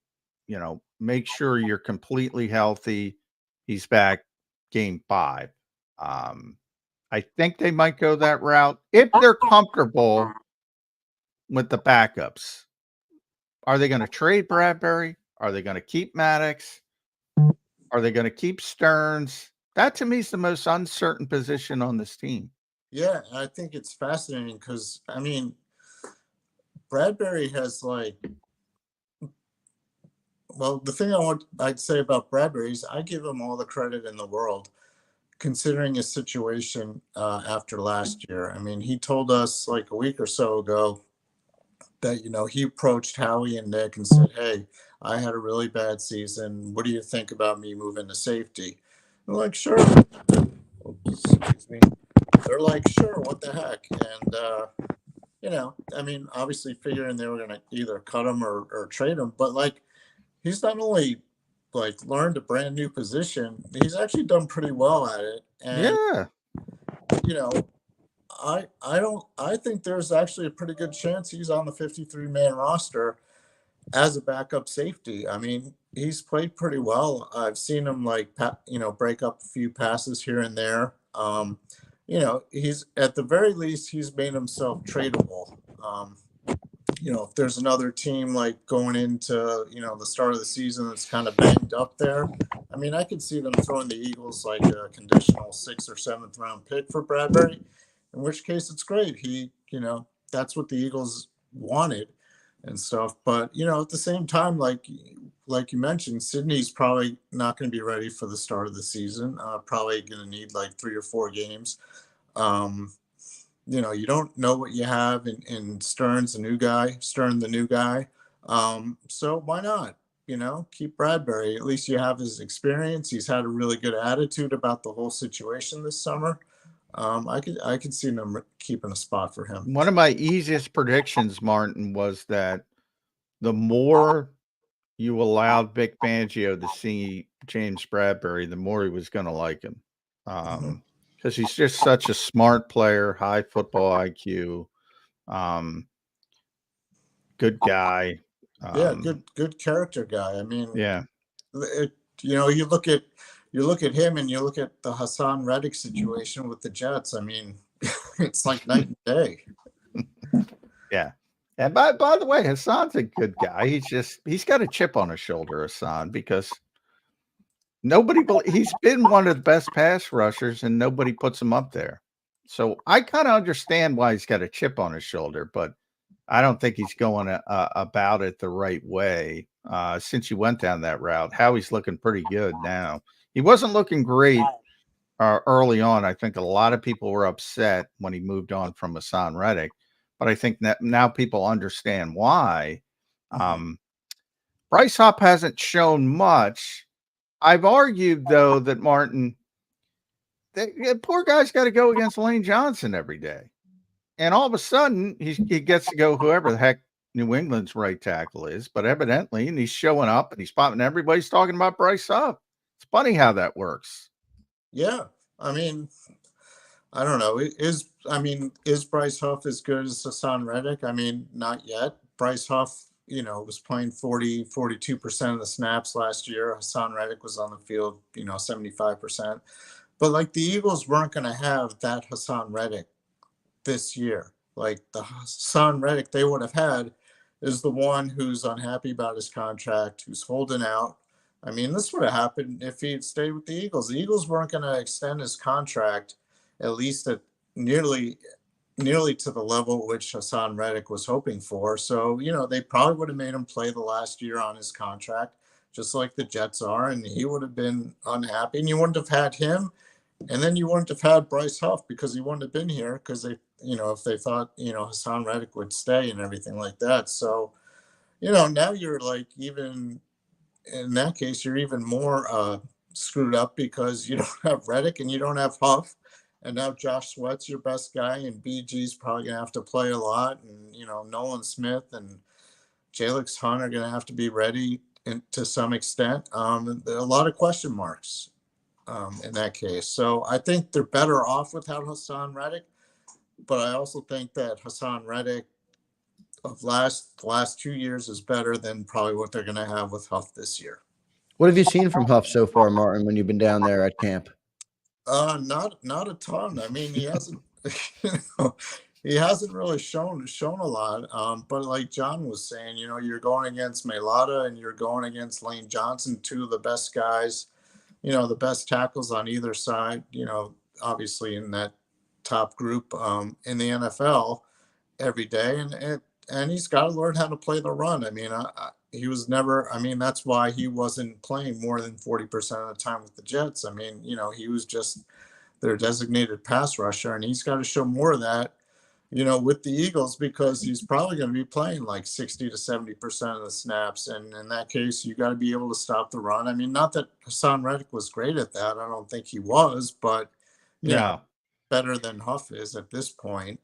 you know, make sure you're completely healthy. He's back game 5. I think they might go that route if they're comfortable with the backups. Are they going to trade Bradbury? Are they going to keep Maddox? Are they going to keep Stearns? That to me is the most uncertain position on this team. Yeah, I think it's fascinating because, I mean, Bradbury has like, well, the thing I'd say about Bradbury is I give him all the credit in the world, considering his situation after last year. I mean, he told us like a week or so ago that, you know, he approached Howie and Nick and said, hey, I had a really bad season. What do you think about me moving to safety? They're like, sure. Excuse me. They're like, sure, what the heck? And, you know, I mean, obviously figuring they were going to either cut him or trade him. But, like, he's not only, like, learned a brand new position, he's actually done pretty well at it. And, you know, I think there's actually a pretty good chance he's on the 53-man roster as a backup safety. I mean, he's played pretty well. I've seen him, like, you know, break up a few passes here and there. You know, he's at the very least, he's made himself tradable. if there's another team like going into, the start of the season that's kind of banged up there, I mean, I could see them throwing the Eagles like a conditional 6th or 7th round pick for Bradbury, in which case it's great. That's what the Eagles wanted and stuff. But, at the same time, like you mentioned, Sydney's probably not going to be ready for the start of the season. Probably going to need like 3 or 4 games. You don't know what you have in Stern, the new guy. So why not, keep Bradbury? At least you have his experience. He's had a really good attitude about the whole situation this summer. I could see them keeping a spot for him. One of my easiest predictions, Martin, was that the more you allowed Vic Fangio to see James Bradbury, the more he was going to like him. Because he's just such a smart player, high football IQ, good guy. Good character guy. I mean, yeah. You look at him and you look at the Hassan Reddick situation with the Jets. I mean, it's like night and day. Yeah. And by the way, Hassan's a good guy. He's got a chip on his shoulder, Hassan, because he's been one of the best pass rushers and nobody puts him up there. So I kind of understand why he's got a chip on his shoulder, but I don't think he's going about it the right way. Since he went down that route, Howie's looking pretty good now. He wasn't looking great early on. I think a lot of people were upset when he moved on from Hassan Reddick, but I think that now people understand why. Bryce Huff hasn't shown much. I've argued, though, that Martin, that poor guy's got to go against Lane Johnson every day. And all of a sudden, he gets to go whoever the heck New England's right tackle is. But evidently, and he's showing up and he's popping. Everybody's talking about Bryce Huff. It's funny how that works. Yeah. I mean, I don't know. Is Bryce Huff as good as Hassan Reddick? I mean, not yet. Bryce Huff, was playing 42% of the snaps last year. Hassan Reddick was on the field, 75%. But like the Eagles weren't going to have that Hassan Reddick this year. Like the Hassan Reddick they would have had is the one who's unhappy about his contract, who's holding out. I mean, this would have happened if he had stayed with the Eagles. The Eagles weren't going to extend his contract, at least at nearly to the level which Hassan Reddick was hoping for. So, they probably would have made him play the last year on his contract, just like the Jets are, and he would have been unhappy. And you wouldn't have had him, and then you wouldn't have had Bryce Huff because he wouldn't have been here because they, if they thought, Hassan Reddick would stay and everything like that. So, now you're like, even in that case, you're even more screwed up because you don't have Reddick and you don't have Huff. And now Josh Sweat's your best guy, and BG's probably going to have to play a lot. And, Nolan Smith and Jalix Hunt are going to have to be ready to some extent. There are a lot of question marks in that case. So I think they're better off without Hassan Reddick. But I also think that Hassan Reddick of last 2 years is better than probably what they're going to have with Huff this year. What have you seen from Huff so far, Martin, when you've been down there at camp? Not a ton. I mean, he hasn't, he hasn't really shown a lot. But like John was saying, you're going against Mailata and you're going against Lane Johnson, two of the best guys, the best tackles on either side, obviously in that top group in the NFL every day. And he's got to learn how to play the run. I mean, he was never, that's why he wasn't playing more than 40% of the time with the Jets. I mean, he was just their designated pass rusher, and he's got to show more of that, with the Eagles, because he's probably going to be playing like 60 to 70% of the snaps. And in that case, you got to be able to stop the run. I mean, not that Hassan Reddick was great at that. I don't think he was, but better than Huff is at this point.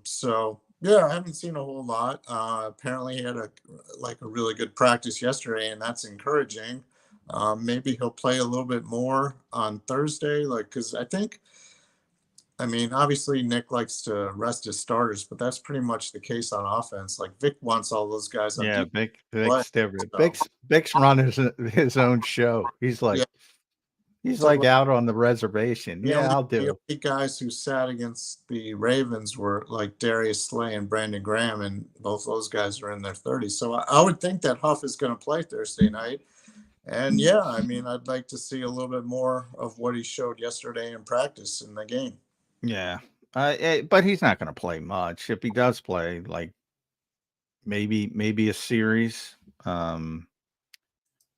So, yeah, I haven't seen a whole lot. Apparently he had a really good practice yesterday, and that's encouraging. Maybe he'll play a little bit more on Thursday, because obviously Nick likes to rest his starters, but that's pretty much the case on offense. Like Vic wants all those guys. Yeah, Vic's different. Vic's running his own show. He's like, He's So like out on the reservation. Yeah, I'll do the it. only guys who sat against the Ravens were like Darius Slay and Brandon Graham, and both those guys are in their 30s. So I would think that Huff is going to play Thursday night. And yeah, I mean, I'd like to see a little bit more of what he showed yesterday in practice in the game. Yeah. But he's not going to play much. If he does play, like maybe a series.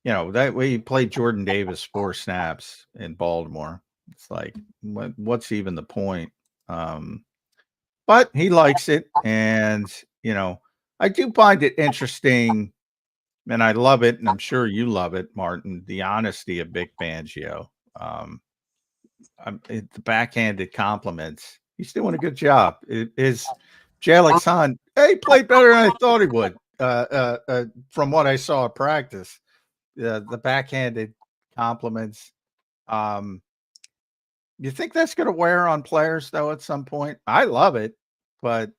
That way he played Jordan Davis 4 snaps in Baltimore. It's like, what's even the point? But he likes it. And, I do find it interesting, and I love it, and I'm sure you love it, Martin, the honesty of Vic Fangio. The backhanded compliments. He's doing a good job. Is Jalen Son, he played better than I thought he would, from what I saw at practice. The backhanded compliments. You think that's going to wear on players, though, at some point? I love it, but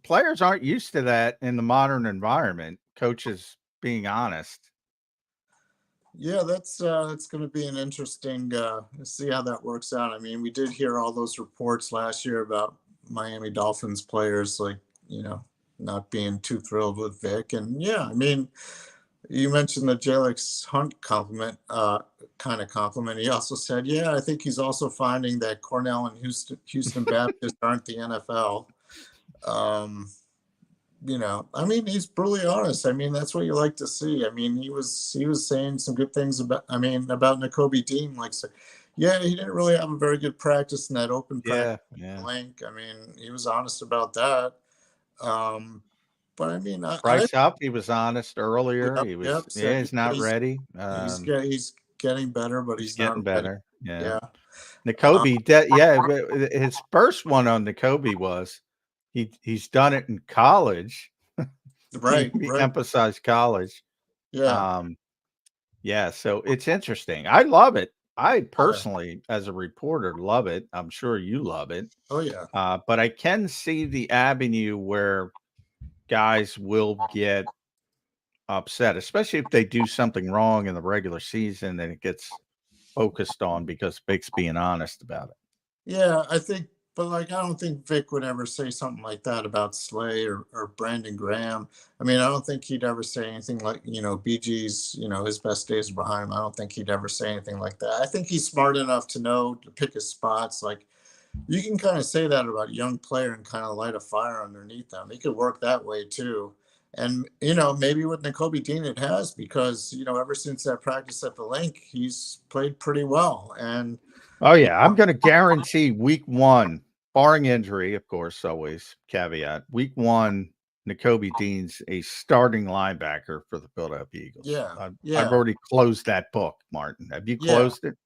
players aren't used to that in the modern environment. Coaches being honest. Yeah, that's going to be an interesting see how that works out. I mean, we did hear all those reports last year about Miami Dolphins players, like, not being too thrilled with Vic. And yeah, I mean, you mentioned the Jalen Hunt compliment, kind of compliment. He also said, I think he's also finding that Cornell and Houston Baptist aren't the NFL. I mean, he's brutally honest. I mean, that's what you like to see. I mean, he was saying some good things about Nakobe Dean. Like, he didn't really have a very good practice in that open practice link. I mean, he was honest about that. But I mean, Bryce Huff, he was honest earlier. He was, he's not ready. He's getting better, but he's getting not better. ready. Yeah. Nakobe, his first one on Nakobe was he's done it in college. Right. He emphasized college. Yeah. So it's interesting. I love it. I personally, as a reporter, love it. I'm sure you love it. Oh yeah. But I can see the avenue where guys will get upset, especially if they do something wrong in the regular season and it gets focused on because Vic's being honest about it. Yeah, I think, but I don't think Vic would ever say something like that about Slay or Brandon Graham. I mean, I don't think he'd ever say anything like, BG's, his best days are behind him. I don't think he'd ever say anything like that. I think he's smart enough to know to pick his spots. Like, you can kind of say that about a young player and kind of light a fire underneath them. He could work that way too. And, maybe with Nakobe Dean it has, because, ever since that practice at the link, he's played pretty well. And oh yeah, I'm going to guarantee week 1, barring injury, of course, always caveat, week 1, Nakobe Dean's a starting linebacker for the Philadelphia Eagles. I've already closed that book, Martin. Have you closed it?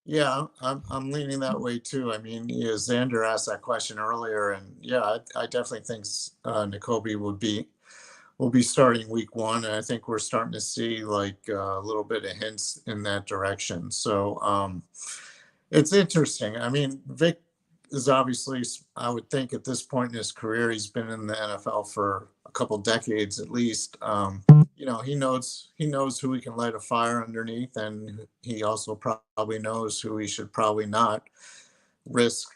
Yeah, I'm leaning that way too. I mean, Zander asked that question earlier, and I definitely think Nakobe will be starting week 1, and I think we're starting to see like a little bit of hints in that direction. So it's interesting. I mean, Vic is obviously, I would think at this point in his career, he's been in the NFL for a couple decades at least. He knows who he can light a fire underneath, and he also probably knows who he should probably not risk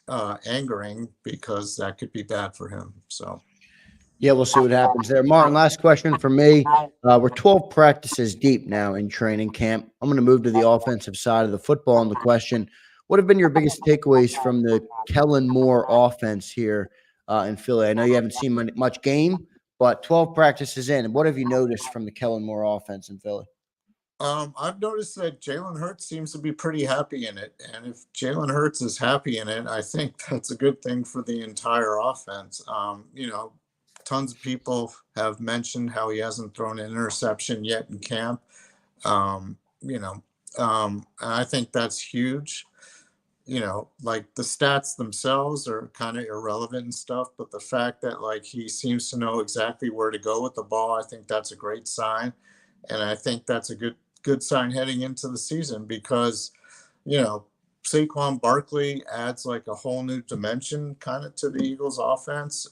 angering, because that could be bad for him. So. Yeah, we'll see what happens there. Martin, last question for me. We're 12 practices deep now in training camp. I'm going to move to the offensive side of the football and the question, what have been your biggest takeaways from the Kellen Moore offense here in Philly? I know you haven't seen much game, but 12 practices in. What have you noticed from the Kellen Moore offense in Philly? I've noticed that Jalen Hurts seems to be pretty happy in it. And if Jalen Hurts is happy in it, I think that's a good thing for the entire offense. Tons of people have mentioned how he hasn't thrown an interception yet in camp. And I think that's huge. Like the stats themselves are kind of irrelevant and stuff, but the fact that like he seems to know exactly where to go with the ball, I think that's a great sign. And I think that's a good sign heading into the season, because, Saquon Barkley adds like a whole new dimension kind of to the Eagles offense.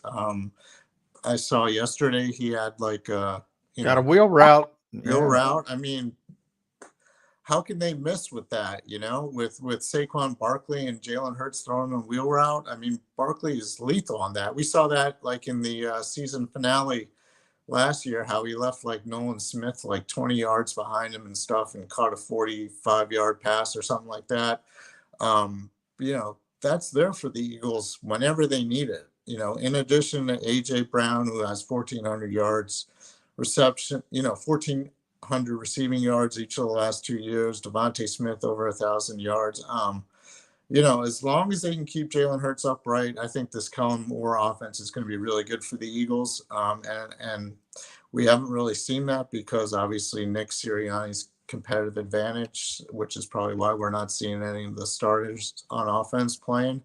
I saw yesterday he had like got a wheel route. Wheel route. I mean, how can they miss with that? With Saquon Barkley and Jalen Hurts throwing a wheel route. I mean, Barkley is lethal on that. We saw that like in the season finale last year, how he left like Nolan Smith like 20 yards behind him and stuff, and caught a 45-yard pass or something like that. That's there for the Eagles whenever they need it. In addition to AJ Brown, who has 1,400 yards reception, 1,400 receiving yards each of the last 2 years. Devontae Smith over 1,000 yards. As long as they can keep Jalen Hurts upright, I think this Kellen Moore offense is going to be really good for the Eagles. And we haven't really seen that because obviously Nick Sirianni's competitive advantage, which is probably why we're not seeing any of the starters on offense playing.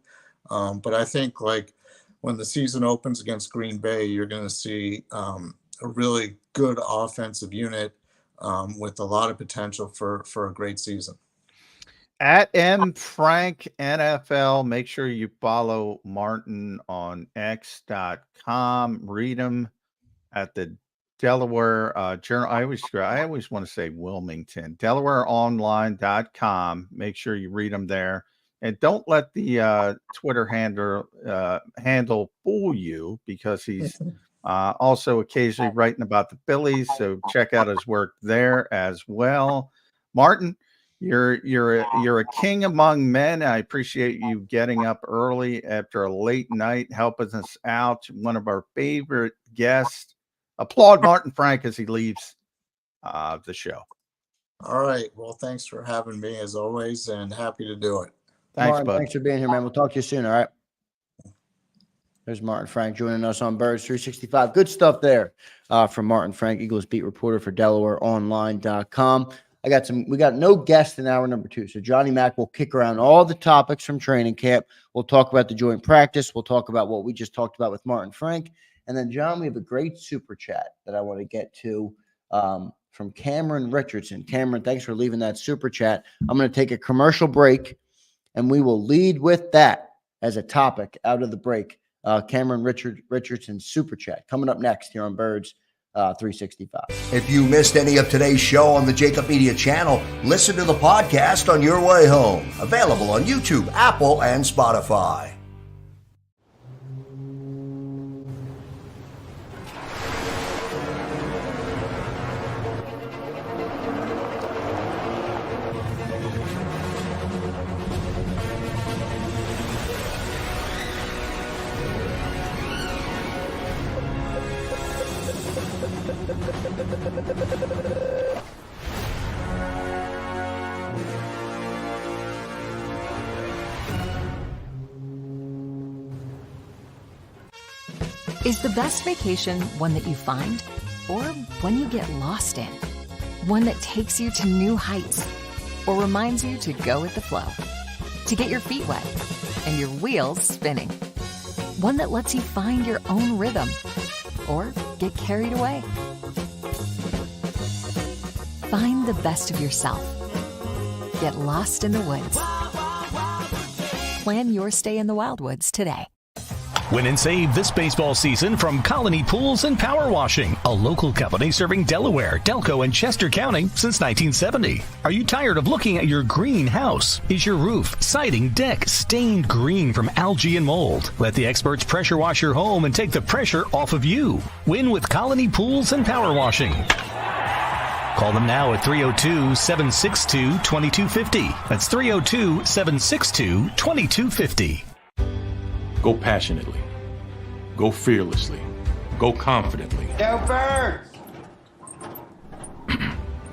But I think like when the season opens against Green Bay, you're going to see a really good offensive unit with a lot of potential for a great season. At M Frank NFL. Make sure you follow Martin on X.com. Read him at the Delaware Journal. I always want to say Wilmington. DelawareOnline.com. Make sure you read them there. And don't let the Twitter handle fool you, because he's also occasionally writing about the Phillies. So check out his work there as well. Martin, you're a king among men. I appreciate you getting up early after a late night, helping us out. One of our favorite guests. Applaud Martin Frank as he leaves the show. All right. Well, thanks for having me as always, and happy to do it. Thanks, Martin, bud. thanks for being here, man. We'll talk to you soon. All right. There's Martin Frank joining us on Birds 365. Good stuff there from Martin Frank, Eagles beat reporter for DelawareOnline.com. We got no guest in hour number 2. So Johnny Mack will kick around all the topics from training camp. We'll talk about the joint practice. We'll talk about what we just talked about with Martin Frank. And then, John, we have a great super chat that I want to get to from Cameron Richardson. Cameron, thanks for leaving that super chat. I'm going to take a commercial break, and we will lead with that as a topic out of the break. Cameron Richardson's super chat coming up next here on Birds 365. If you missed any of today's show on the JAKIB Media channel, listen to the podcast on your way home. Available on YouTube, Apple, and Spotify. Is the best vacation one that you find, or one you get lost in? One that takes you to new heights, or reminds you to go with the flow? To get your feet wet and your wheels spinning? One that lets you find your own rhythm, or get carried away? Find the best of yourself. Get lost in the woods. Plan your stay in the Wildwoods today. Win and save this baseball season from Colony Pools and Power Washing, a local company serving Delaware, Delco, and Chester County since 1970. Are you tired of looking at your green house? Is your roof, siding, deck stained green from algae and mold? Let the experts pressure wash your home and take the pressure off of you. Win with Colony Pools and Power Washing. Call them now at 302-762-2250. That's 302-762-2250. Go passionately. Go fearlessly. Go confidently. Go Birds!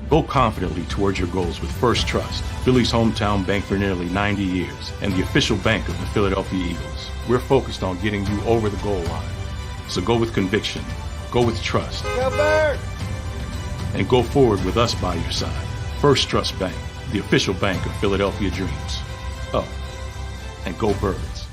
Go confidently towards your goals with First Trust, Philly's hometown bank for nearly 90 years, and the official bank of the Philadelphia Eagles. We're focused on getting you over the goal line. So go with conviction. Go with trust. Go Birds! And go forward with us by your side. First Trust Bank, the official bank of Philadelphia dreams. Up. And go Birds.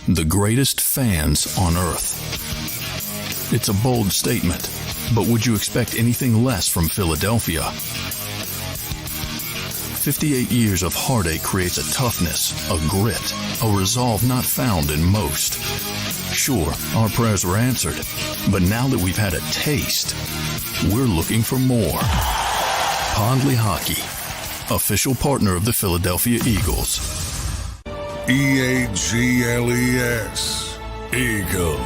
The greatest fans on earth. It's a bold statement, but would you expect anything less from Philadelphia? 58 years of heartache creates a toughness, a grit, a resolve not found in most. Sure, our prayers were answered, but now that we've had a taste, we're looking for more. Pondley Hockey, official partner of the Philadelphia Eagles. EAGLES, Eagles.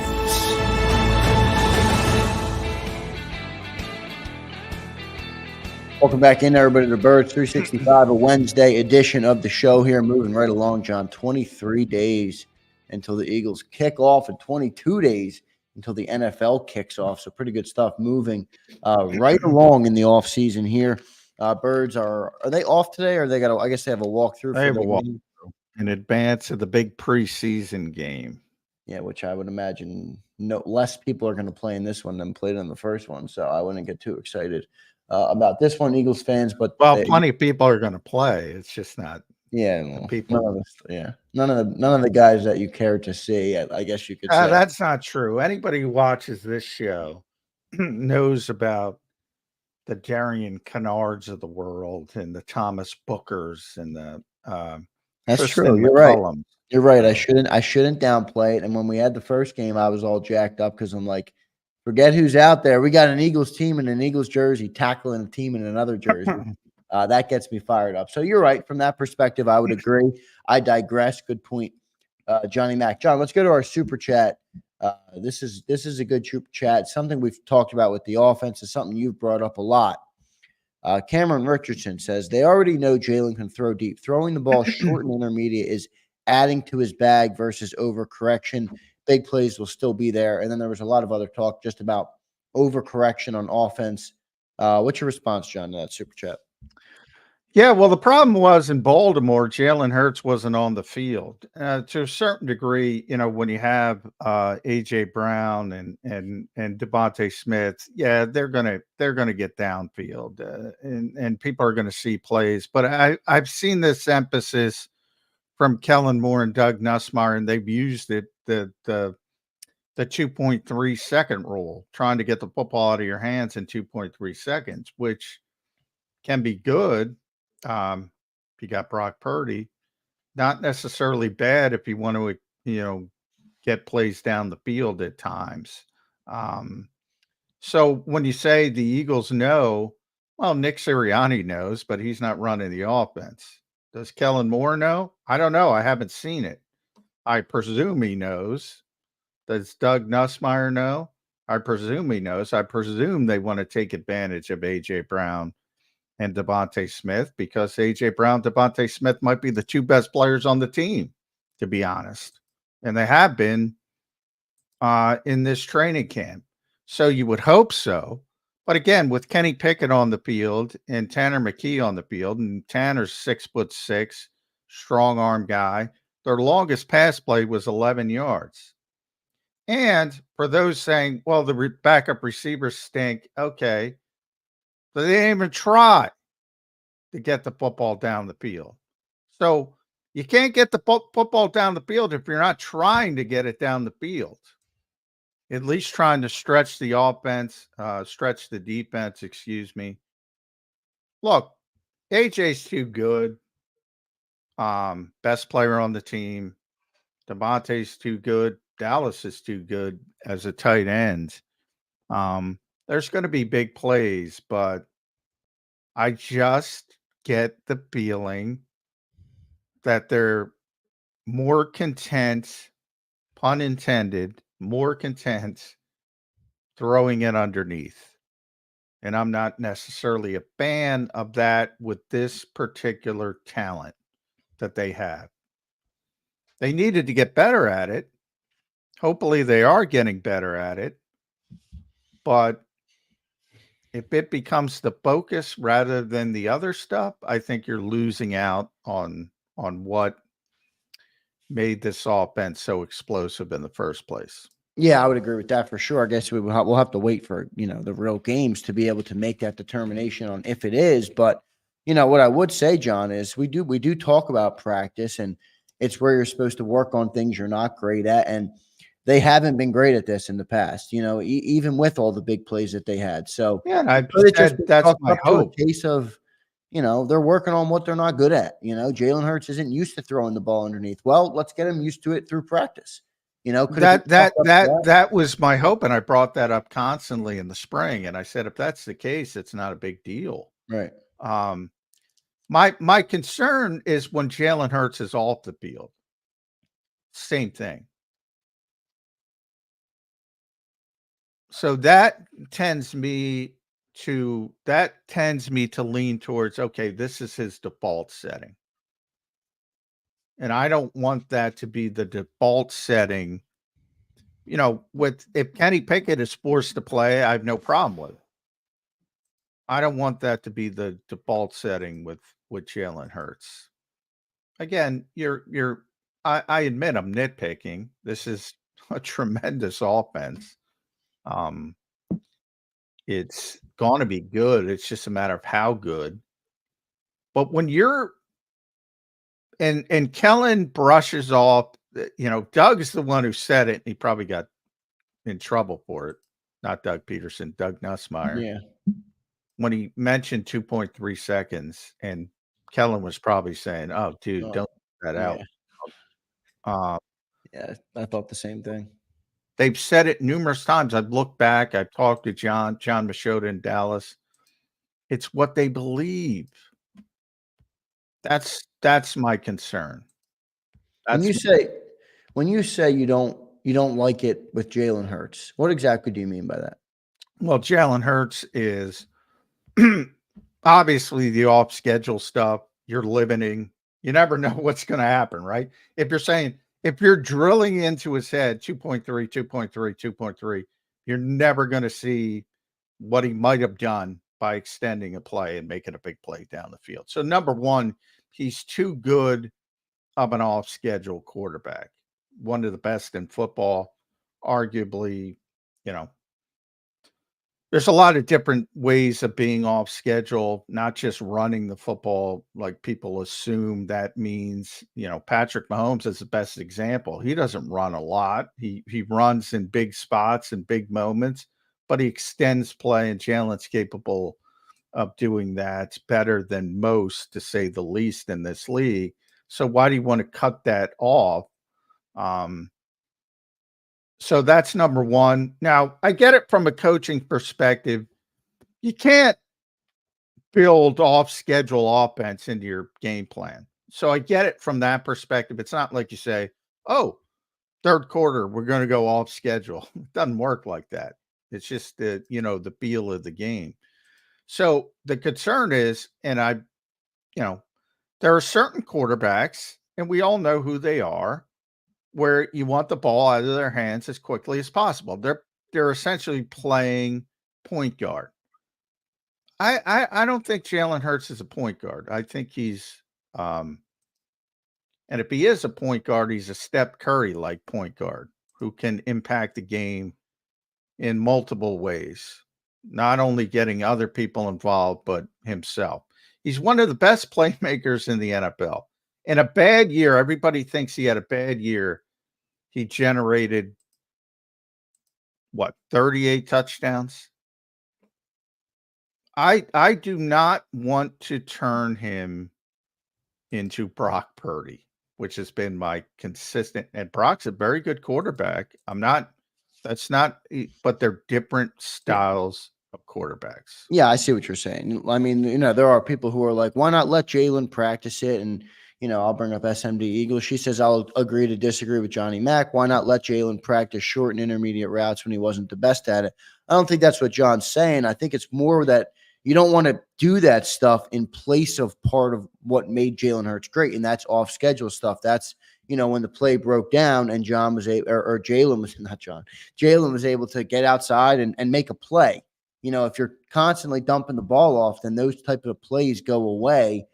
Welcome back in, everybody, to Birds 365, a Wednesday edition of the show here. Moving right along, John. 23 days until the Eagles kick off and 22 days until the NFL kicks off. So pretty good stuff moving right along in the offseason here. Birds, are they off today, or they got? I guess they have a walkthrough. They have a walkthrough in advance of the big preseason game. Yeah, which I would imagine less people are going to play in this one than played in the first one. So I wouldn't get too excited about this one, Eagles fans. But plenty of people are going to play. It's just not. Yeah, people. None of the guys that you care to see. I guess you could say that's not true. Anybody who watches this show knows about the Darian Kennards of the world and the Thomas Bookers and the that's Tristan true. You're McMullen. Right. You're right. I shouldn't downplay it. And when we had the first game, I was all jacked up because I'm like, forget who's out there. We got an Eagles team in an Eagles jersey tackling a team in another jersey. That gets me fired up. So you're right. From that perspective, I would agree. I digress. Good point, Johnny Mac. John, let's go to our super chat. This is a good super chat. Something we've talked about with the offense is something you've brought up a lot. Cameron Richardson says they already know Jalen can throw deep. Throwing the ball short and intermediate is adding to his bag versus overcorrection. Big plays will still be there. And then there was a lot of other talk just about overcorrection on offense. What's your response, John, to that super chat? Yeah, well, the problem was in Baltimore, Jalen Hurts wasn't on the field. To a certain degree, when you have A.J. Brown and Devontae Smith, yeah, they're gonna get downfield, and people are gonna see plays. But I've seen this emphasis from Kellen Moore and Doug Nussmeier, and they've used it the 2.3 second rule, trying to get the football out of your hands in 2.3 seconds, which can be good. If you got Brock Purdy, not necessarily bad if you want to, get plays down the field at times. So when you say the Eagles know, well, Nick Sirianni knows, but he's not running the offense. Does Kellen Moore know? I don't know. I haven't seen it. I presume he knows. Does Doug Nussmeier know? I presume he knows. I presume they want to take advantage of A.J. Brown and Devontae Smith, because A.J. Brown, Devontae Smith might be the two best players on the team, to be honest. And they have been in this training camp. So you would hope so. But again, with Kenny Pickett on the field and Tanner McKee on the field, and Tanner's 6'6", strong arm guy, their longest pass play was 11 yards. And for those saying, well, the backup receivers stink, okay, but they didn't even try to get the football down the field. So you can't get the football down the field if you're not trying to get it down the field. At least trying to stretch the offense, stretch the defense, excuse me. Look, AJ's too good. Best player on the team. Devontae's too good. Dallas is too good as a tight end. There's going to be big plays, but I just get the feeling that they're more content, pun intended, more content throwing it underneath. And I'm not necessarily a fan of that with this particular talent that they have. They needed to get better at it. Hopefully they are getting better at it. But if it becomes the focus rather than the other stuff, I think you're losing out on what made this offense so explosive in the first place. Yeah, I would agree with that for sure. I guess we'll have to wait for, the real games to be able to make that determination on if it is. But, what I would say, John, is we do talk about practice, and it's where you're supposed to work on things you're not great at. And they haven't been great at this in the past, even with all the big plays that they had. So yeah, that's my hope. A case of, they're working on what they're not good at. Jalen Hurts isn't used to throwing the ball underneath. Well, let's get him used to it through practice. That was my hope, and I brought that up constantly in the spring. And I said, if that's the case, it's not a big deal. Right. My concern is when Jalen Hurts is off the field. Same thing. So that tends me to lean towards, okay, this is his default setting. And I don't want that to be the default setting. If Kenny Pickett is forced to play, I have no problem with it. I don't want that to be the default setting with Jalen Hurts. Again, I admit I'm nitpicking. This is a tremendous offense. It's going to be good. It's just a matter of how good. But when you're and Kellen brushes off, Doug is the one who said it. And he probably got in trouble for it. Not Doug Peterson, Doug Nussmeier. Yeah. When he mentioned 2.3 seconds, and Kellen was probably saying, "Oh, dude, don't put that out." Yeah, I thought the same thing. They've said it numerous times. I've looked back. I've talked to John Machota in Dallas. It's what they believe. That's my concern. When you say you don't like it with Jalen Hurts, what exactly do you mean by that? Well, Jalen Hurts is obviously the off schedule stuff. You're limiting. You never know what's going to happen, right? If you're drilling into his head 2.3, 2.3, 2.3, you're never going to see what he might have done by extending a play and making a big play down the field. So number one, he's too good of an off-schedule quarterback. One of the best in football, arguably, there's a lot of different ways of being off schedule, not just running the football like people assume that means. Patrick Mahomes is the best example. He doesn't run a lot. He runs in big spots and big moments, but he extends play, and Jalen's capable of doing that better than most, to say the least, in this league. So why do you want to cut that off? So that's number one. Now, I get it from a coaching perspective. You can't build off-schedule offense into your game plan. So I get it from that perspective. It's not like you say, oh, third quarter, we're going to go off schedule. It doesn't work like that. It's just the feel of the game. So the concern is, and there are certain quarterbacks, and we all know who they are, where you want the ball out of their hands as quickly as possible. They're essentially playing point guard. I don't think Jalen Hurts is a point guard. I think he's and if he is a point guard, he's a Steph Curry-like point guard who can impact the game in multiple ways, not only getting other people involved, but himself. He's one of the best playmakers in the NFL. In a bad year, everybody thinks he had a bad year. He generated, 38 touchdowns? I do not want to turn him into Brock Purdy, which has been my consistent, and Brock's a very good quarterback. But they're different styles of quarterbacks. Yeah, I see what you're saying. I mean, there are people who are like, why not let Jalen practice it? And, I'll bring up SMD Eagles. She says, I'll agree to disagree with Johnny Mack. Why not let Jalen practice short and intermediate routes when he wasn't the best at it? I don't think that's what John's saying. I think it's more that you don't want to do that stuff in place of part of what made Jalen Hurts great, and that's off-schedule stuff. That's, when the play broke down and Jalen was able to get outside and make a play. If you're constantly dumping the ball off, then those type of plays go away,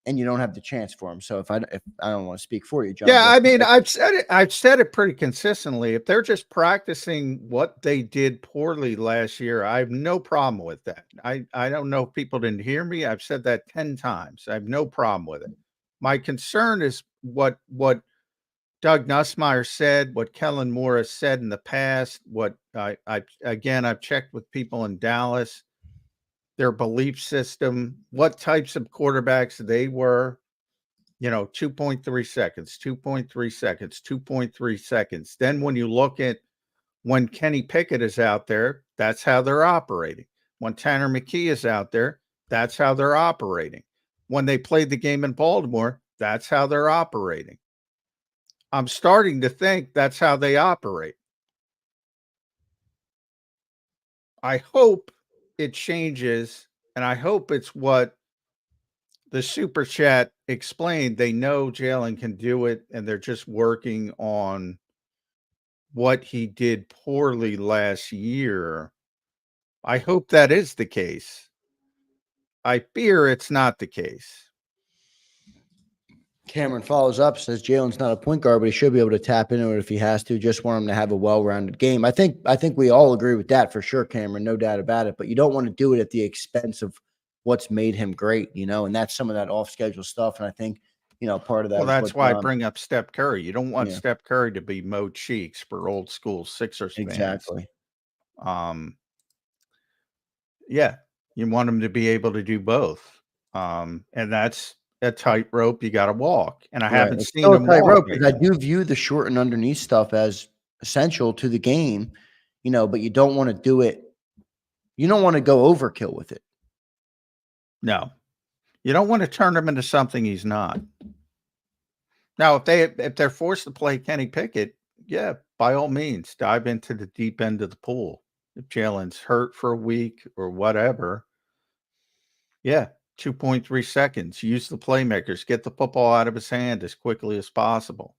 and you don't have the chance for them. So if I don't want to speak for you, John. Yeah, I mean, I've said it pretty consistently. If they're just practicing what they did poorly last year, I have no problem with that. I don't know if people didn't hear me. I've said that 10 times. I have no problem with it. My concern is what Doug Nussmeier said, what Kellen Moore has said in the past, what I've checked with people in Dallas. their belief system, what types of quarterbacks they were. 2.3 seconds, 2.3 seconds, 2.3 seconds. Then when you look at when Kenny Pickett is out there, that's how they're operating. When Tanner McKee is out there, that's how they're operating. When they played the game in Baltimore, that's how they're operating. I'm starting to think that's how they operate. I hope it changes, and I hope it's what the super chat explained. They know Jalen can do it, and they're just working on what he did poorly last year. I hope that is the case. I fear it's not the case. Cameron follows up, says Jalen's not a point guard, but he should be able to tap into it if he has to. Just want him to have a well-rounded game. I think we all agree with that for sure, Cameron, no doubt about it. But you don't want to do it at the expense of what's made him great, and that's some of that off-schedule stuff. And I think, part of that. Well, that's why I bring up Steph Curry. You don't want Steph Curry to be Mo Cheeks for old school Sixers fans. Exactly. Yeah, you want him to be able to do both. And that's a tightrope you got to walk. And I haven't seen him walk. Because I do view the short and underneath stuff as essential to the game, but you don't want to do it. You don't want to go overkill with it. No, you don't want to turn him into something he's not. Now, if they're forced to play Kenny Pickett, yeah, by all means, dive into the deep end of the pool. If Jalen's hurt for a week or whatever, yeah, 2.3 seconds. Use the playmakers. Get the football out of his hand as quickly as possible.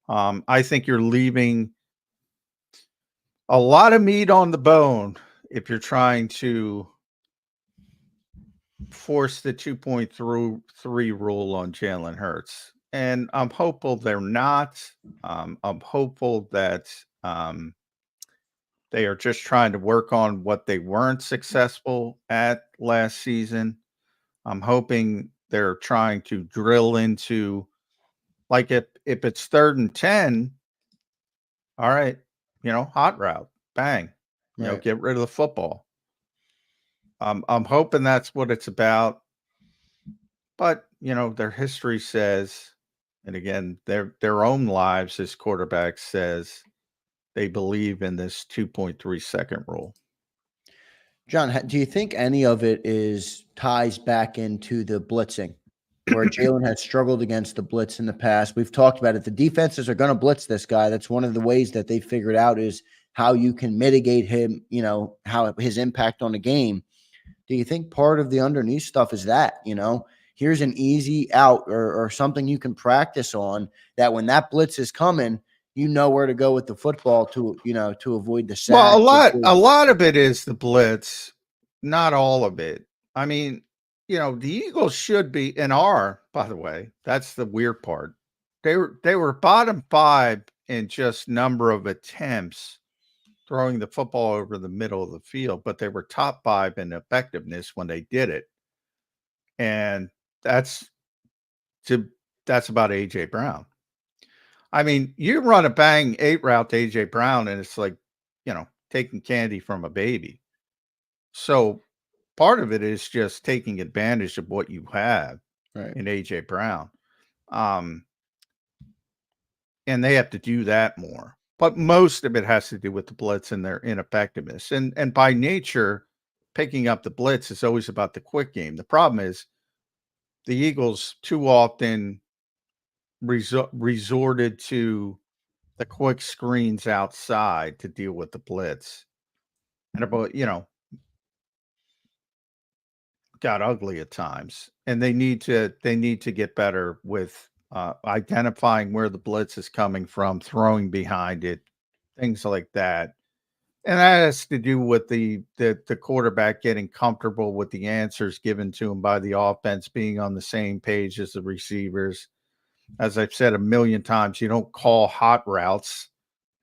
I think you're leaving a lot of meat on the bone if you're trying to force the 2.3 rule on Jalen Hurts. And I'm hopeful they're not. I'm hopeful that they are just trying to work on what they weren't successful at last season. I'm hoping they're trying to drill into, like, if it's 3rd and 10, all right, hot route, bang, get rid of the football. I'm hoping that's what it's about. But, their history says, and again, their own lives as quarterbacks says they believe in this 2.3 second rule. John, do you think any of it ties back into the blitzing, where Jalen has struggled against the blitz in the past? We've talked about it. The defenses are going to blitz this guy. That's one of the ways that they figured out is how you can mitigate him, how his impact on the game. Do you think part of the underneath stuff is that, here's an easy out or something you can practice on that when that blitz is coming, where to go with the football to avoid the sack. Well, a lot of it is the blitz, not all of it. I mean, the Eagles should be and are, by the way, that's the weird part. They were bottom 5 in just number of attempts throwing the football over the middle of the field, but they were top 5 in effectiveness when they did it. And that's about AJ Brown. I mean, you run a bang 8 route to AJ Brown, and it's like, taking candy from a baby. So part of it is just taking advantage of what you have in AJ Brown. And they have to do that more. But most of it has to do with the blitz and their ineffectiveness. And by nature, picking up the blitz is always about the quick game. The problem is the Eagles too often resorted to the quick screens outside to deal with the blitz. And about, got ugly at times. And they need to get better with identifying where the blitz is coming from, throwing behind it, things like that. And that has to do with the quarterback getting comfortable with the answers given to him by the offense, being on the same page as the receivers. As I've said a million times, you don't call hot routes,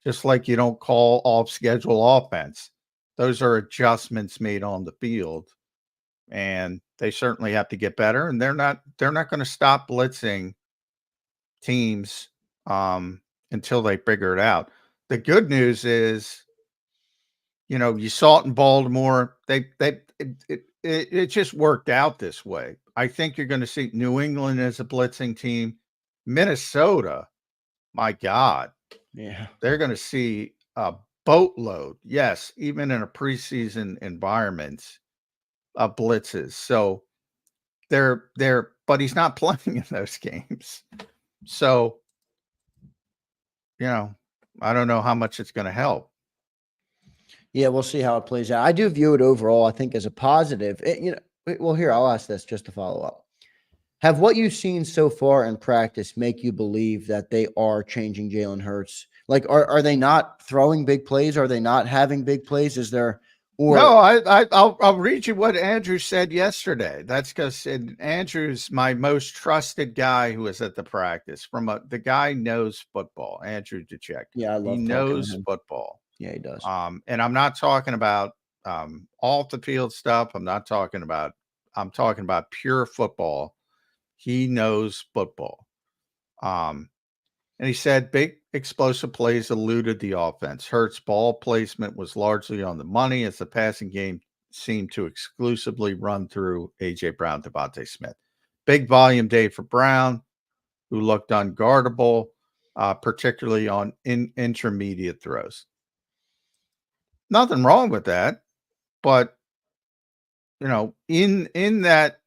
just like you don't call off-schedule offense. Those are adjustments made on the field, and they certainly have to get better. And they're not going to stop blitzing teams until they figure it out. The good news is, you saw it in Baltimore. it just worked out this way. I think you're going to see New England as a blitzing team. Minnesota, my God, Yeah. they're going to see a boatload. Yes, even in a preseason environment, blitzes. So but he's not playing in those games. So, I don't know how much it's going to help. Yeah, we'll see how it plays out. I do view it overall, I think, as a positive. Well, here, I'll ask this just to follow up. Have what you've seen so far in practice make you believe that they are changing Jalen Hurts? Like, are they not throwing big plays? Are they not having big plays? Is there No, I'll read you what Andrew said yesterday. That's because Andrew's my most trusted guy who was at the practice. The guy knows football, Andrew DeCheck. Yeah, I love he talking to knows him. football. Yeah, he does. And I'm not talking about off the field stuff. I'm talking about pure football. He knows football. And he said big explosive plays eluded the offense. Hurts' ball placement was largely on the money as the passing game seemed to exclusively run through A.J. Brown, Devontae Smith. Big volume day for Brown, who looked unguardable, particularly on intermediate throws. Nothing wrong with that, but in that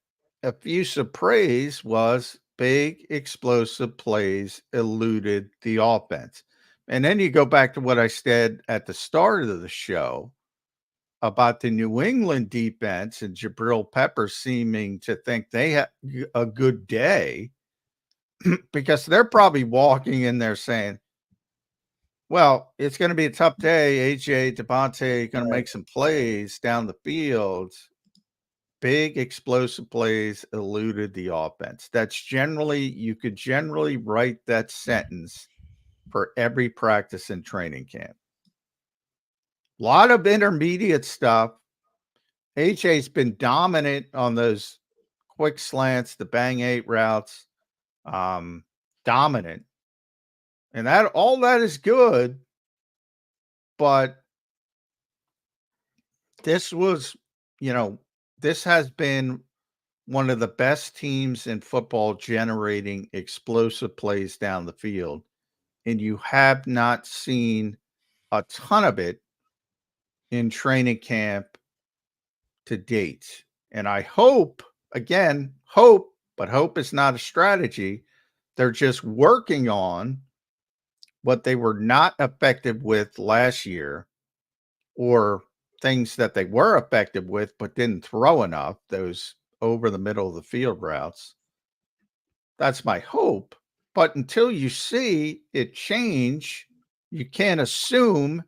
effusive praise was big explosive plays eluded the offense. And then you go back to what I said at the start of the show about the New England defense and Jabril Peppers seeming to think they had a good day because they're probably walking in there saying, well, it's going to be a tough day. AJ, Devontae going to make some plays down the field. Big explosive plays eluded the offense. You could generally write that sentence for every practice and training camp. A lot of intermediate stuff. AJ's been dominant on those quick slants, the bang 8 routes, dominant. And all that is good, but this was, this has been one of the best teams in football generating explosive plays down the field. And you have not seen a ton of it in training camp to date. And I hope, but hope is not a strategy. They're just working on what they were not effective with last year, or things that they were effective with but didn't throw enough, those over the middle of the field routes. That's my hope. But until you see it change, you can't assume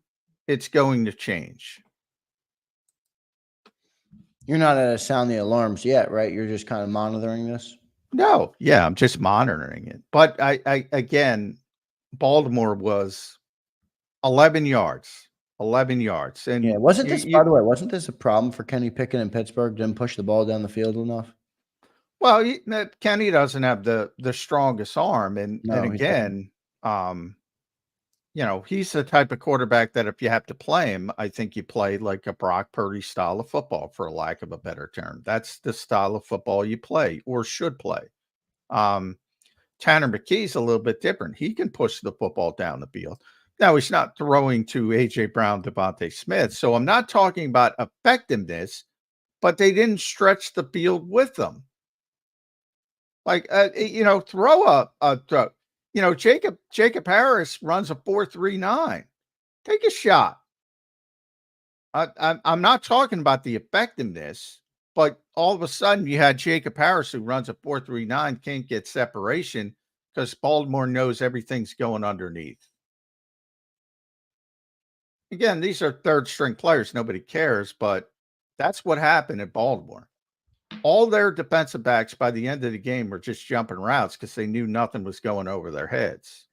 it's going to change. You're not at a sound the alarms yet, right? You're just kind of monitoring this? No. Yeah, I'm just monitoring it. But I again, Baltimore was 11 yards. 11 yards. And yeah, by the way, wasn't this a problem for Kenny Pickett in Pittsburgh? Didn't push the ball down the field enough? Well, Kenny doesn't have the strongest arm. And again, he's the type of quarterback that if you have to play him, I think you play like a Brock Purdy style of football, for lack of a better term. That's the style of football you play or should play. Tanner McKee's a little bit different. He can push the football down the field. Now, he's not throwing to A.J. Brown, Devontae Smith. So I'm not talking about effectiveness, but they didn't stretch the field with them. Like, throw a throw. Jacob Harris runs a 4.39. Take a shot. I'm not talking about the effectiveness, but all of a sudden you had Jacob Harris who runs a 4.39, can't get separation because Baltimore knows everything's going underneath. Again, these are third string players. Nobody cares, but that's what happened at Baltimore. All their defensive backs by the end of the game were just jumping routes because they knew nothing was going over their heads.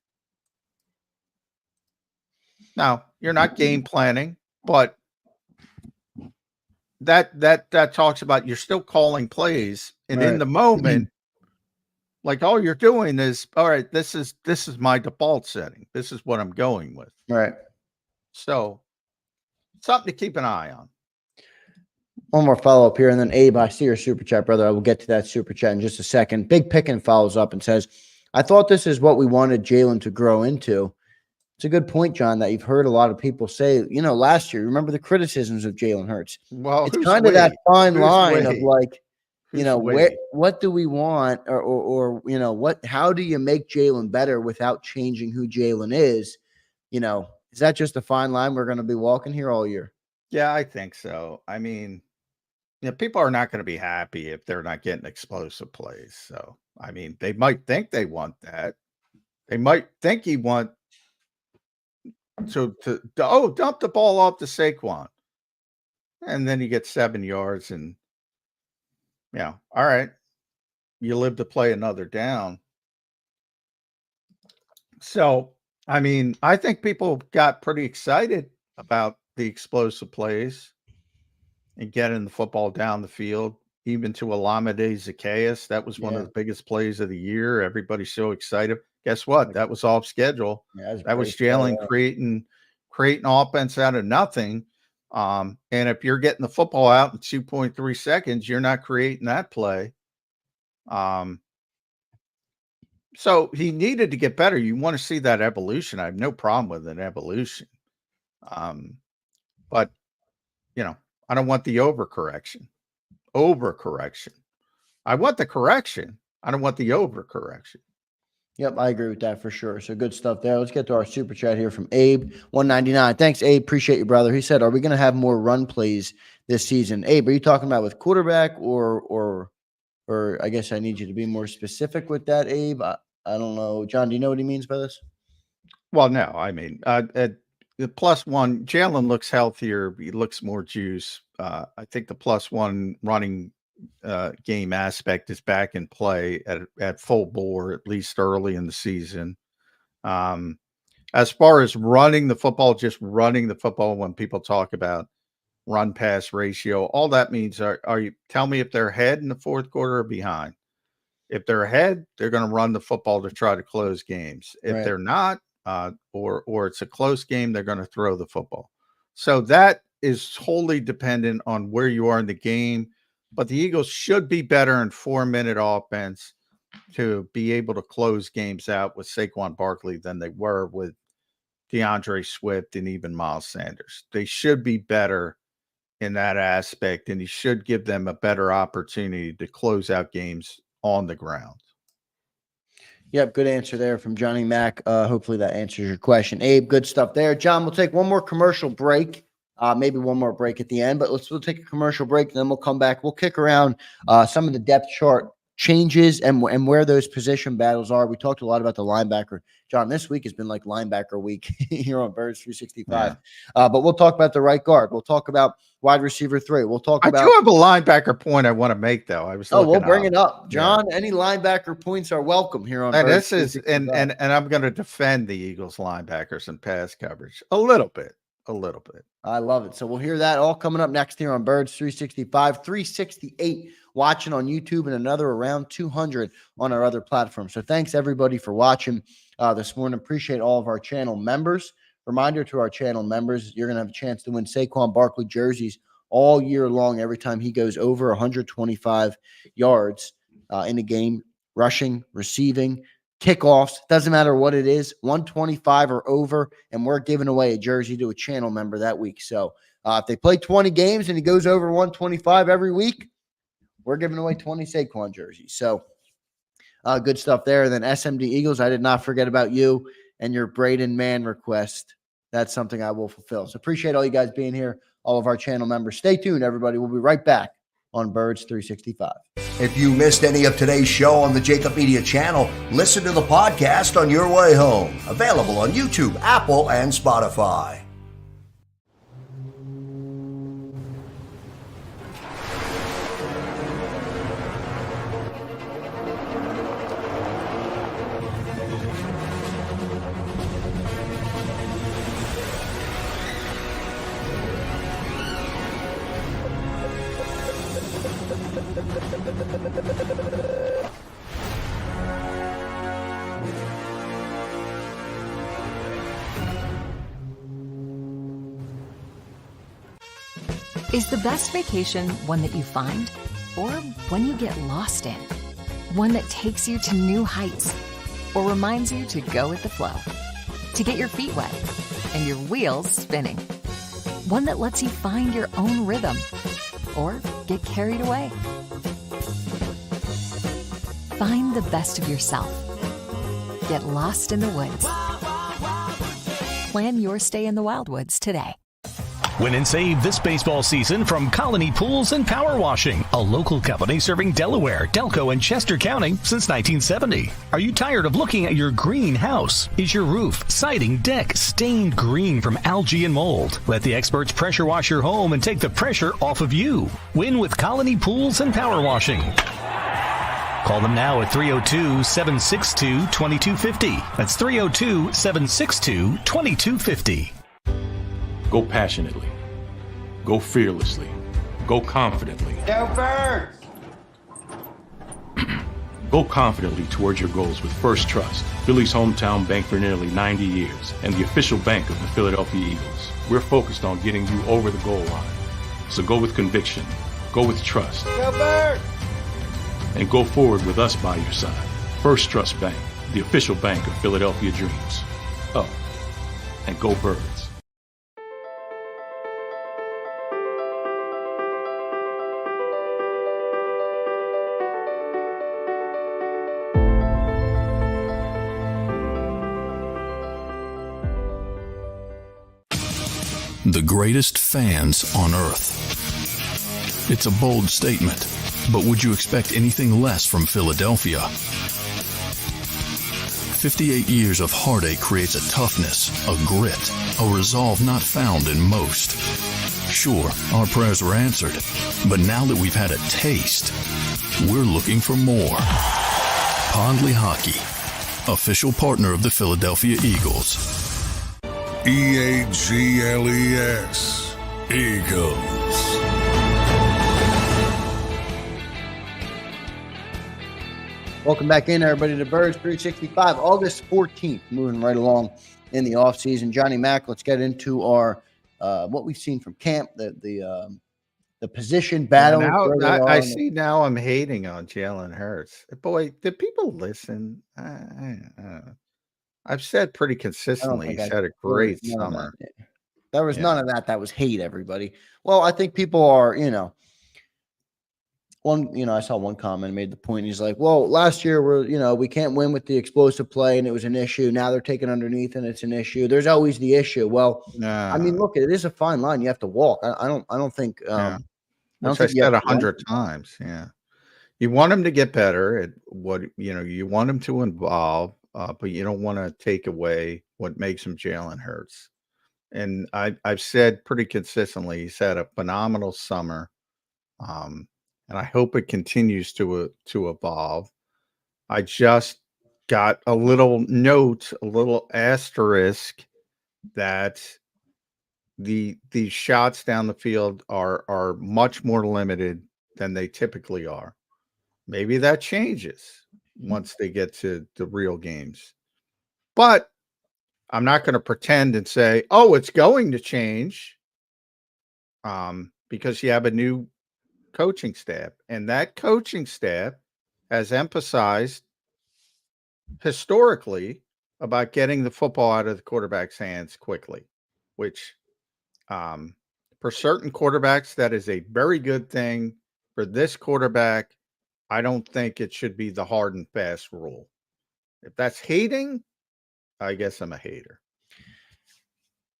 Now, you're not game planning, but that talks about you're still calling plays, and right. In the moment, like all you're doing is, all right, this is my default setting. This is what I'm going with. Right. So, something to keep an eye on. One more follow-up here, and then Abe, I see your super chat, brother. I will get to that super chat in just a second. Big Pickin follows up and says, I thought this is what we wanted Jalen to grow into. It's a good point, John, that you've heard a lot of people say, last year, remember the criticisms of Jalen Hurts. Well, it's kind of that fine line of like, Who's what do we want or how do you make Jalen better without changing who Jalen is? Is that just a fine line we're going to be walking here all year? Yeah, I think so. I mean, people are not going to be happy if they're not getting explosive plays. So, I mean, they might think they want that. They might think you want to dump the ball off to Saquon. And then you get 7 yards and, all right, you live to play another down. So, I mean, I think people got pretty excited about the explosive plays and getting the football down the field, even to Olamide Zaccheaus. That was one of the biggest plays of the year. Everybody's so excited. Guess what? That was off schedule. Yeah, that was Jalen creating offense out of nothing. And if you're getting the football out in 2.3 seconds, you're not creating that play. So he needed to get better. You want to see that evolution. I have no problem with an evolution. But, I don't want the overcorrection. I want the correction. I don't want the overcorrection. Yep, I agree with that for sure. So good stuff there. Let's get to our super chat here from Abe, 199. Thanks, Abe. Appreciate you, brother. He said, are we going to have more run plays this season? Abe, are you talking about with quarterback or I guess I need you to be more specific with that, Abe? I don't know. John, do you know what he means by this? Well, no. I mean, the +1, Jalen looks healthier. He looks more juice. I think the +1 running game aspect is back in play at full bore, at least early in the season. As far as running the football, just running the football, when people talk about run pass ratio, all that means are you tell me if they're ahead in the fourth quarter or behind. If they're ahead, they're going to run the football to try to close games. If they're not, or it's a close game, they're going to throw the football. So that is totally dependent on where you are in the game. But the Eagles should be better in 4-minute offense to be able to close games out with Saquon Barkley than they were with DeAndre Swift and even Miles Sanders. They should be better in that aspect, and he should give them a better opportunity to close out games on the ground. Yep, good answer there from Johnny Mack. Hopefully that answers your question. Abe, good stuff there. John, we'll take one more commercial break. Maybe one more break at the end, but we'll take a commercial break, and then we'll come back. We'll kick around some of the depth chart changes and where those position battles are. We talked a lot about the linebacker. John, this week has been like linebacker week here on Birds 365. But we'll talk about the right guard. We'll talk about wide receiver 3. We'll talk about. I do have a linebacker point I want to make, though. We'll bring it up, John. Yeah. Any linebacker points are welcome here on. And Birds 365. and I'm going to defend the Eagles linebackers and pass coverage a little bit. I love it. So we'll hear that all coming up next here on Birds 365, 368 watching on YouTube, and another around 200 on our other platforms. So thanks everybody for watching this morning. Appreciate all of our channel members. Reminder to our channel members, you're going to have a chance to win Saquon Barkley jerseys all year long every time he goes over 125 yards in a game, rushing, receiving, kickoffs, doesn't matter what it is, 125 or over, and we're giving away a jersey to a channel member that week. So if they play 20 games and he goes over 125 every week, we're giving away 20 Saquon jerseys. So good stuff there. And then SMD Eagles, I did not forget about you and your Braden Mann request. That's something I will fulfill. So appreciate all you guys being here, all of our channel members. Stay tuned, everybody. We'll be right back on Birds 365. If you missed any of today's show on the JAKIB Media channel, listen to the podcast on your way home. Available on YouTube, Apple, and Spotify. Is the best vacation one that you find or one you get lost in? One that takes you to new heights or reminds you to go with the flow? To get your feet wet and your wheels spinning? One that lets you find your own rhythm or get carried away? Find the best of yourself. Get lost in the woods. Plan your stay in the Wildwoods today. Win and save this baseball season from Colony Pools and Power Washing, a local company serving Delaware, Delco, and Chester County since 1970. Are you tired of looking at your green house? Is your roof, siding, deck stained green from algae and mold? Let the experts pressure wash your home and take the pressure off of you. Win with Colony Pools and Power Washing. Call them now at 302-762-2250. That's 302-762-2250. Go passionately. Go fearlessly. Go confidently. Go Birds! Go confidently towards your goals with First Trust, Philly's hometown bank for nearly 90 years, and the official bank of the Philadelphia Eagles. We're focused on getting you over the goal line. So go with conviction. Go with trust. Go Birds! And go forward with us by your side. First Trust Bank, the official bank of Philadelphia dreams. Up. And go Birds. The greatest fans on earth. It's a bold statement, but would you expect anything less from Philadelphia? 58 years of heartache creates a toughness, a grit, a resolve not found in most. Sure, our prayers were answered, but now that we've had a taste, we're looking for more. Pondley Hockey, official partner of the Philadelphia Eagles. EAGLES, Eagles. Welcome back in, everybody, to Birds 365, August 14th, moving right along in the offseason. Johnny Mack, let's get into our what we've seen from camp, the position battle. I see now I'm hating on Jalen Hurts. Boy, did people listen? I've said pretty consistently he's had a great summer. There was none of that. That was hate, everybody. Well, I think people are, I saw one comment made the point. He's like, well, last year we can't win with the explosive play and it was an issue. Now they're taking underneath and it's an issue. There's always the issue. Well, I mean, look, it is a fine line. You have to walk. I don't think, which I said 100 times. Yeah. You want him to get better at what, you want him to involve, but you don't want to take away what makes him Jalen Hurts. And I've said pretty consistently, he's had a phenomenal summer. And I hope it continues to evolve. I just got a little note, a little asterisk that the shots down the field are much more limited than they typically are. Maybe that changes once they get to the real games. But I'm not going to pretend and say, oh, it's going to change, because you have a new coaching staff, and that coaching staff has emphasized historically about getting the football out of the quarterback's hands quickly, which for certain quarterbacks, that is a very good thing. For this quarterback, I don't think it should be the hard and fast rule. If that's hating, I guess I'm a hater.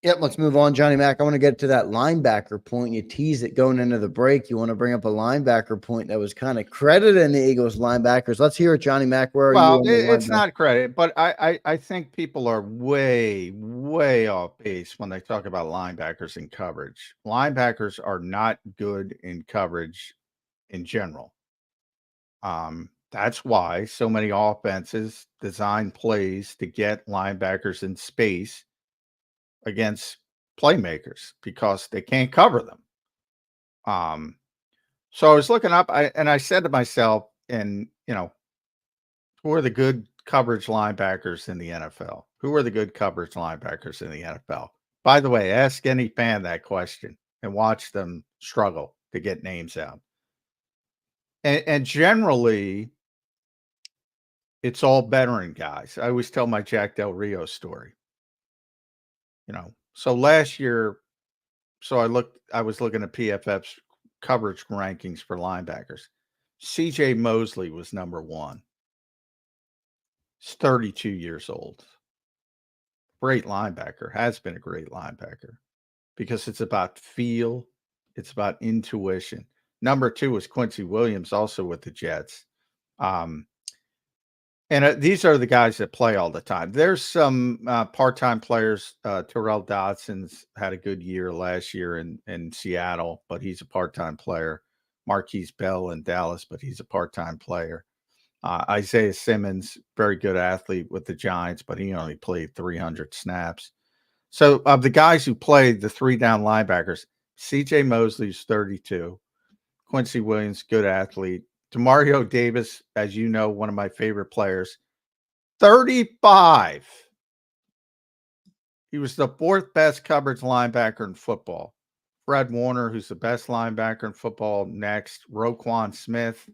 Yep, let's move on, Johnny Mack. I want to get to that linebacker point. You teased it going into the break. You want to bring up a linebacker point that was kind of credited in the Eagles linebackers. Let's hear it, Johnny Mack. Where are you? Well, it's not credit, but I think people are way, way off base when they talk about linebackers in coverage. Linebackers are not good in coverage in general. That's why so many offenses design plays to get linebackers in space against playmakers because they can't cover them. So I was looking up and I said to myself, who are the good coverage linebackers in the NFL? Who are the good coverage linebackers in the NFL? By the way, ask any fan that question. and watch them struggle to get names out. And generally, it's all veteran guys. I always tell my Jack Del Rio story. So last year, I was looking at PFF's coverage rankings for linebackers. CJ Mosley was number 1. He's 32 years old. Great linebacker, has been a great linebacker because it's about feel, it's about intuition. Number 2 was Quincy Williams, also with the Jets. These are the guys that play all the time. There's some part-time players. Terrell Dodson's had a good year last year in Seattle, but he's a part-time player. Marquise Bell in Dallas, but he's a part-time player. Isaiah Simmons, very good athlete with the Giants, but he only played 300 snaps. So of the guys who played the 3-down linebackers, CJ Mosley's 32. Quincy Williams, good athlete. Demario Davis, as you know, one of my favorite players, 35. He was the 4th best coverage linebacker in football. Fred Warner, who's the best linebacker in football, next. Roquan Smith.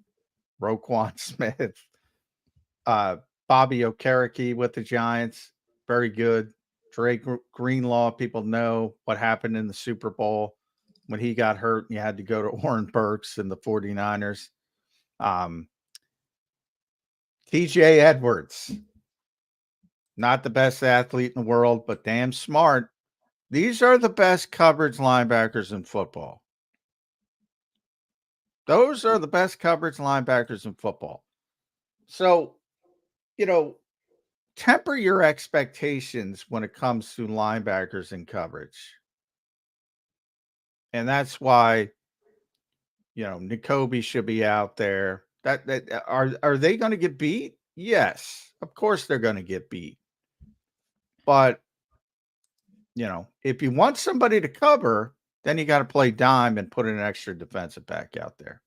Bobby Okereke with the Giants, very good. Drake Greenlaw, people know what happened in the Super Bowl when he got hurt and you had to go to Oren Burks and the 49ers. TJ Edwards, not the best athlete in the world, but damn smart. These are the best coverage linebackers in football. Those are the best coverage linebackers in football. So, temper your expectations when it comes to linebackers in coverage. And that's why, N'Kobe should be out there. Are they going to get beat? Yes, of course they're going to get beat. But, if you want somebody to cover, then you got to play dime and put an extra defensive back out there.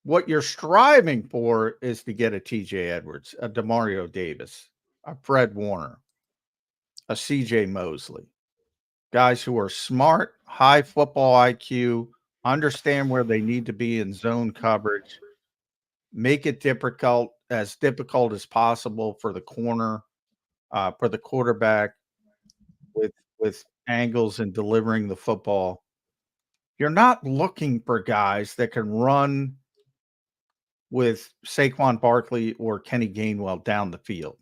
What you're striving for is to get a TJ Edwards, a Demario Davis, a Fred Warner, a CJ Mosley. Guys who are smart, high football IQ, understand where they need to be in zone coverage, make it as difficult as possible for the corner, for the quarterback with angles and delivering the football. You're not looking for guys that can run with Saquon Barkley or Kenny Gainwell down the field.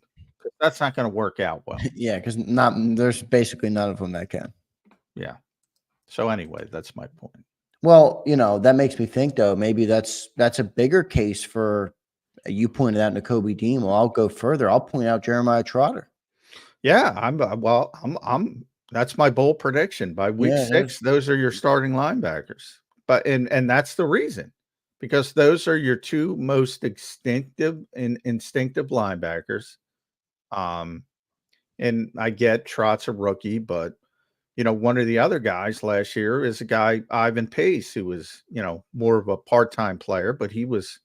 That's not going to work out well. Yeah, because there's basically none of them that can. Yeah. So anyway, that's my point. Well, that makes me think though, maybe that's a bigger case for you pointed out N'Kobe Dean. Well, I'll go further. I'll point out Jeremiah Trotter. Yeah, I'm that's my bold prediction. By week 6, those are your starting linebackers. But and that's the reason. Because those are your 2 most instinctive linebackers. And I get Trott's a rookie, but one of the other guys last year is a guy, Ivan Pace, who was, more of a part-time player, but he was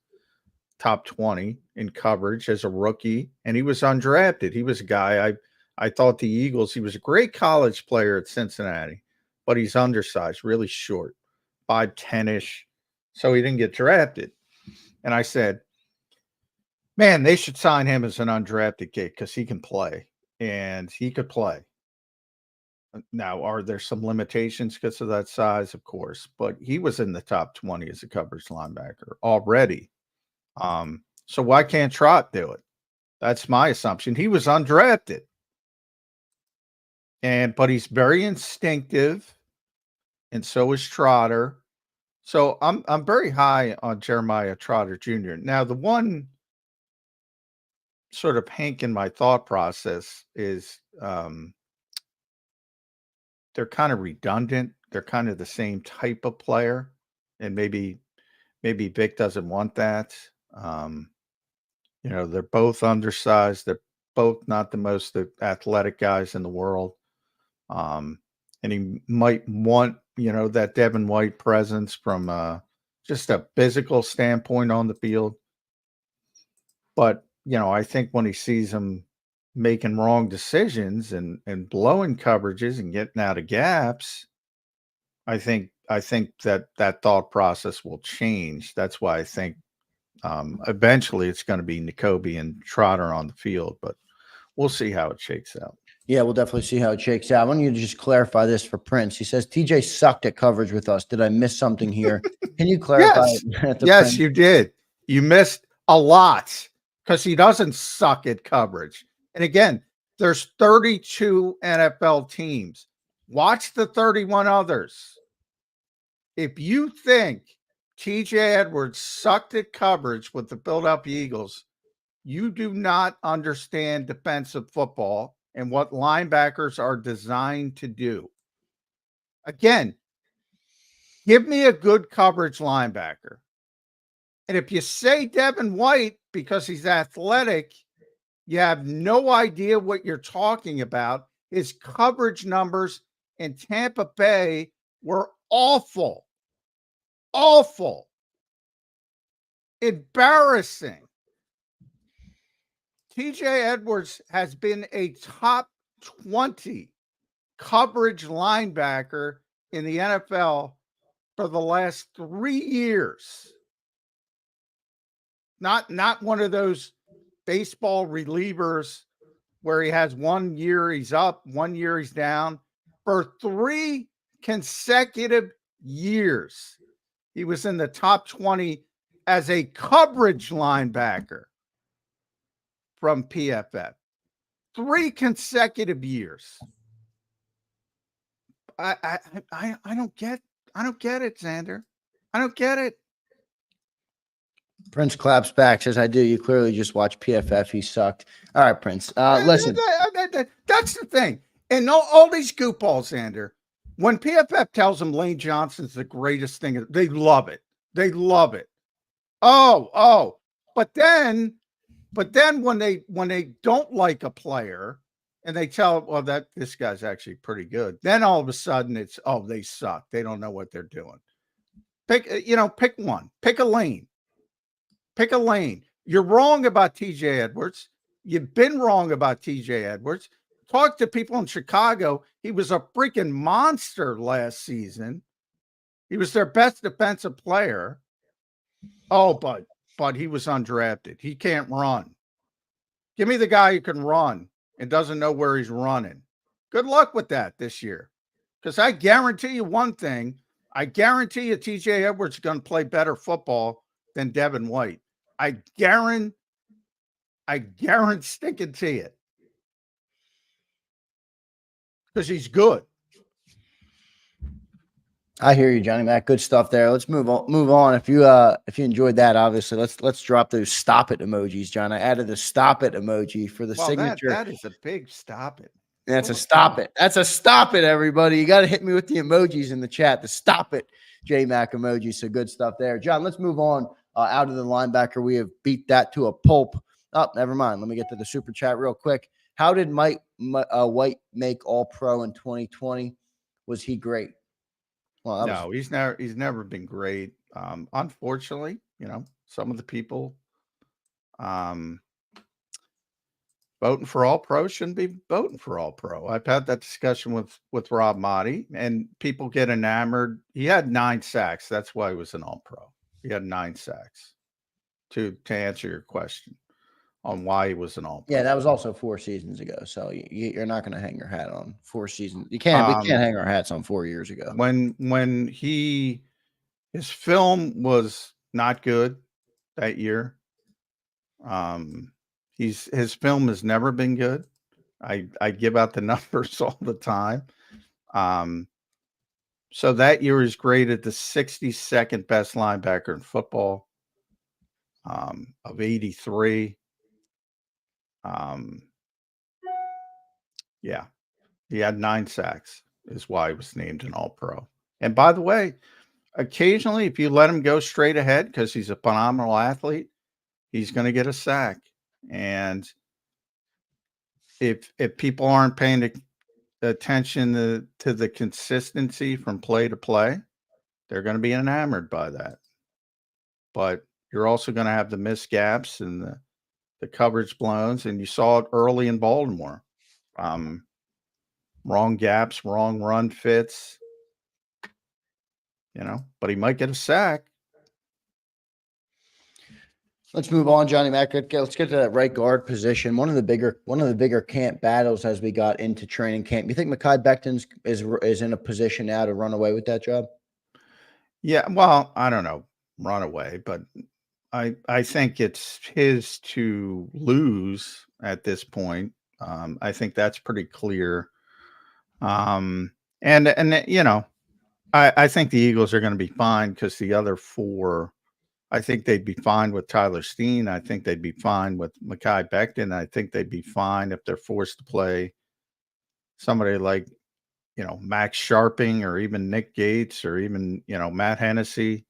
top 20 in coverage as a rookie, and he was undrafted. He was a guy I thought the Eagles, he was a great college player at Cincinnati, but he's undersized, really short, 5'10-ish. So he didn't get drafted. And I said, man, they should sign him as an undrafted kid because he can play. And he could play. Now, are there some limitations because of that size? Of course. But he was in the top 20 as a coverage linebacker already. So why can't Trott do it? That's my assumption. He was undrafted. But he's very instinctive. And so is Trotter. So I'm very high on Jeremiah Trotter Jr. Now, the one sort of hank in my thought process is they're kind of redundant. They're kind of the same type of player. And maybe Vic doesn't want that. They're both undersized. They're both not the most athletic guys in the world. And he might want, that Devin White presence from just a physical standpoint on the field. But, I think when he sees him making wrong decisions and blowing coverages and getting out of gaps, I think that thought process will change. That's why I think eventually it's going to be Nakobe and Trotter on the field, but we'll see how it shakes out. Yeah, we'll definitely see how it shakes out. I want you to just clarify this for Prince. He says TJ sucked at coverage with us. Did I miss something here? Can you clarify? Yes, yes, Prince? you did. You missed a lot because he doesn't suck at coverage. And again, there's 32 NFL teams. Watch the 31 others. If you think TJ Edwards sucked at coverage with the Philadelphia Eagles, you do not understand defensive football and what linebackers are designed to do. Again, give me a good coverage linebacker. And if you say Devin White because he's athletic, you have no idea what you're talking about. His coverage numbers in Tampa Bay were awful. Awful. Embarrassing. TJ Edwards has been a top 20 coverage linebacker in the NFL for the last 3 years. Not one of those baseball relievers where he has 1 year he's up, 1 year he's down. For 3 consecutive years, he was in the top 20 as a coverage linebacker from PFF. 3 consecutive years. I don't get it, Zander. I don't get it. Prince claps back, says, I do. You clearly just watch PFF. He sucked. All right, Prince. Listen. That's the thing. And all these goofballs, Zander, when PFF tells them Lane Johnson's the greatest thing, they love it. They love it. Oh. But then when they don't like a player and they tell, well, that this guy's actually pretty good, then all of a sudden it's, oh, they suck. They don't know what they're doing. Pick one. Pick a lane. Pick a lane. You're wrong about TJ Edwards. You've been wrong about TJ Edwards. Talk to people in Chicago. He was a freaking monster last season. He was their best defensive player. Oh, but he was undrafted. He can't run. Give me the guy who can run and doesn't know where he's running. Good luck with that this year. Because I guarantee you one thing. I guarantee you TJ Edwards is going to play better football than Devin White. I guarantee sticking to it. Because he's good. I hear you, Johnny Mac. Good stuff there. Let's move on. If you enjoyed that, obviously, let's drop those stop it emojis, John. I added the stop it emoji for the signature. That is a big stop it. That's a stop it. That's a stop it, everybody. You got to hit me with the emojis in the chat. The stop it, J Mac emoji. So good stuff there, John. Let's move on out of the linebacker. We have beat that to a pulp. Oh, never mind. Let me get to the super chat real quick. How did White make All Pro in 2020? Was he great? Well, no, he's never been great. Unfortunately, some of the people voting for All Pro shouldn't be voting for All Pro. I've had that discussion with Rob Motti, and people get enamored. He had 9 sacks. That's why he was an All Pro. He had 9 sacks. To answer your question on why he was an All Pro. Yeah, that was also 4 seasons ago. So you're not going to hang your hat on 4 seasons. We can't hang our hats on 4 years ago. When his film was not good that year. His film has never been good. I give out the numbers all the time. So that year is graded the 62nd best linebacker in football, of 83. Yeah, he had 9 sacks is why he was named an All-Pro. And by the way, occasionally, if you let him go straight ahead, because he's a phenomenal athlete, he's going to get a sack. And if people aren't paying attention to the consistency from play to play, they're going to be enamored by that. But you're also going to have the missed gaps and the coverage blows, and you saw it early in Baltimore. Wrong gaps, wrong run fits, but he might get a sack. Let's move on, Johnny Mack. Let's get to that right guard position. One of the bigger camp battles as we got into training camp. You think Mekhi Becton is in a position now to run away with that job? Yeah, well, I don't know, run away, but I think it's his to lose at this point. I think that's pretty clear. I think the Eagles are going to be fine because the other four, I think they'd be fine with Tyler Steen. I think they'd be fine with Mekhi Becton. I think they'd be fine if they're forced to play somebody like, Max Sharping or even Nick Gates or even, Matt Hennessy,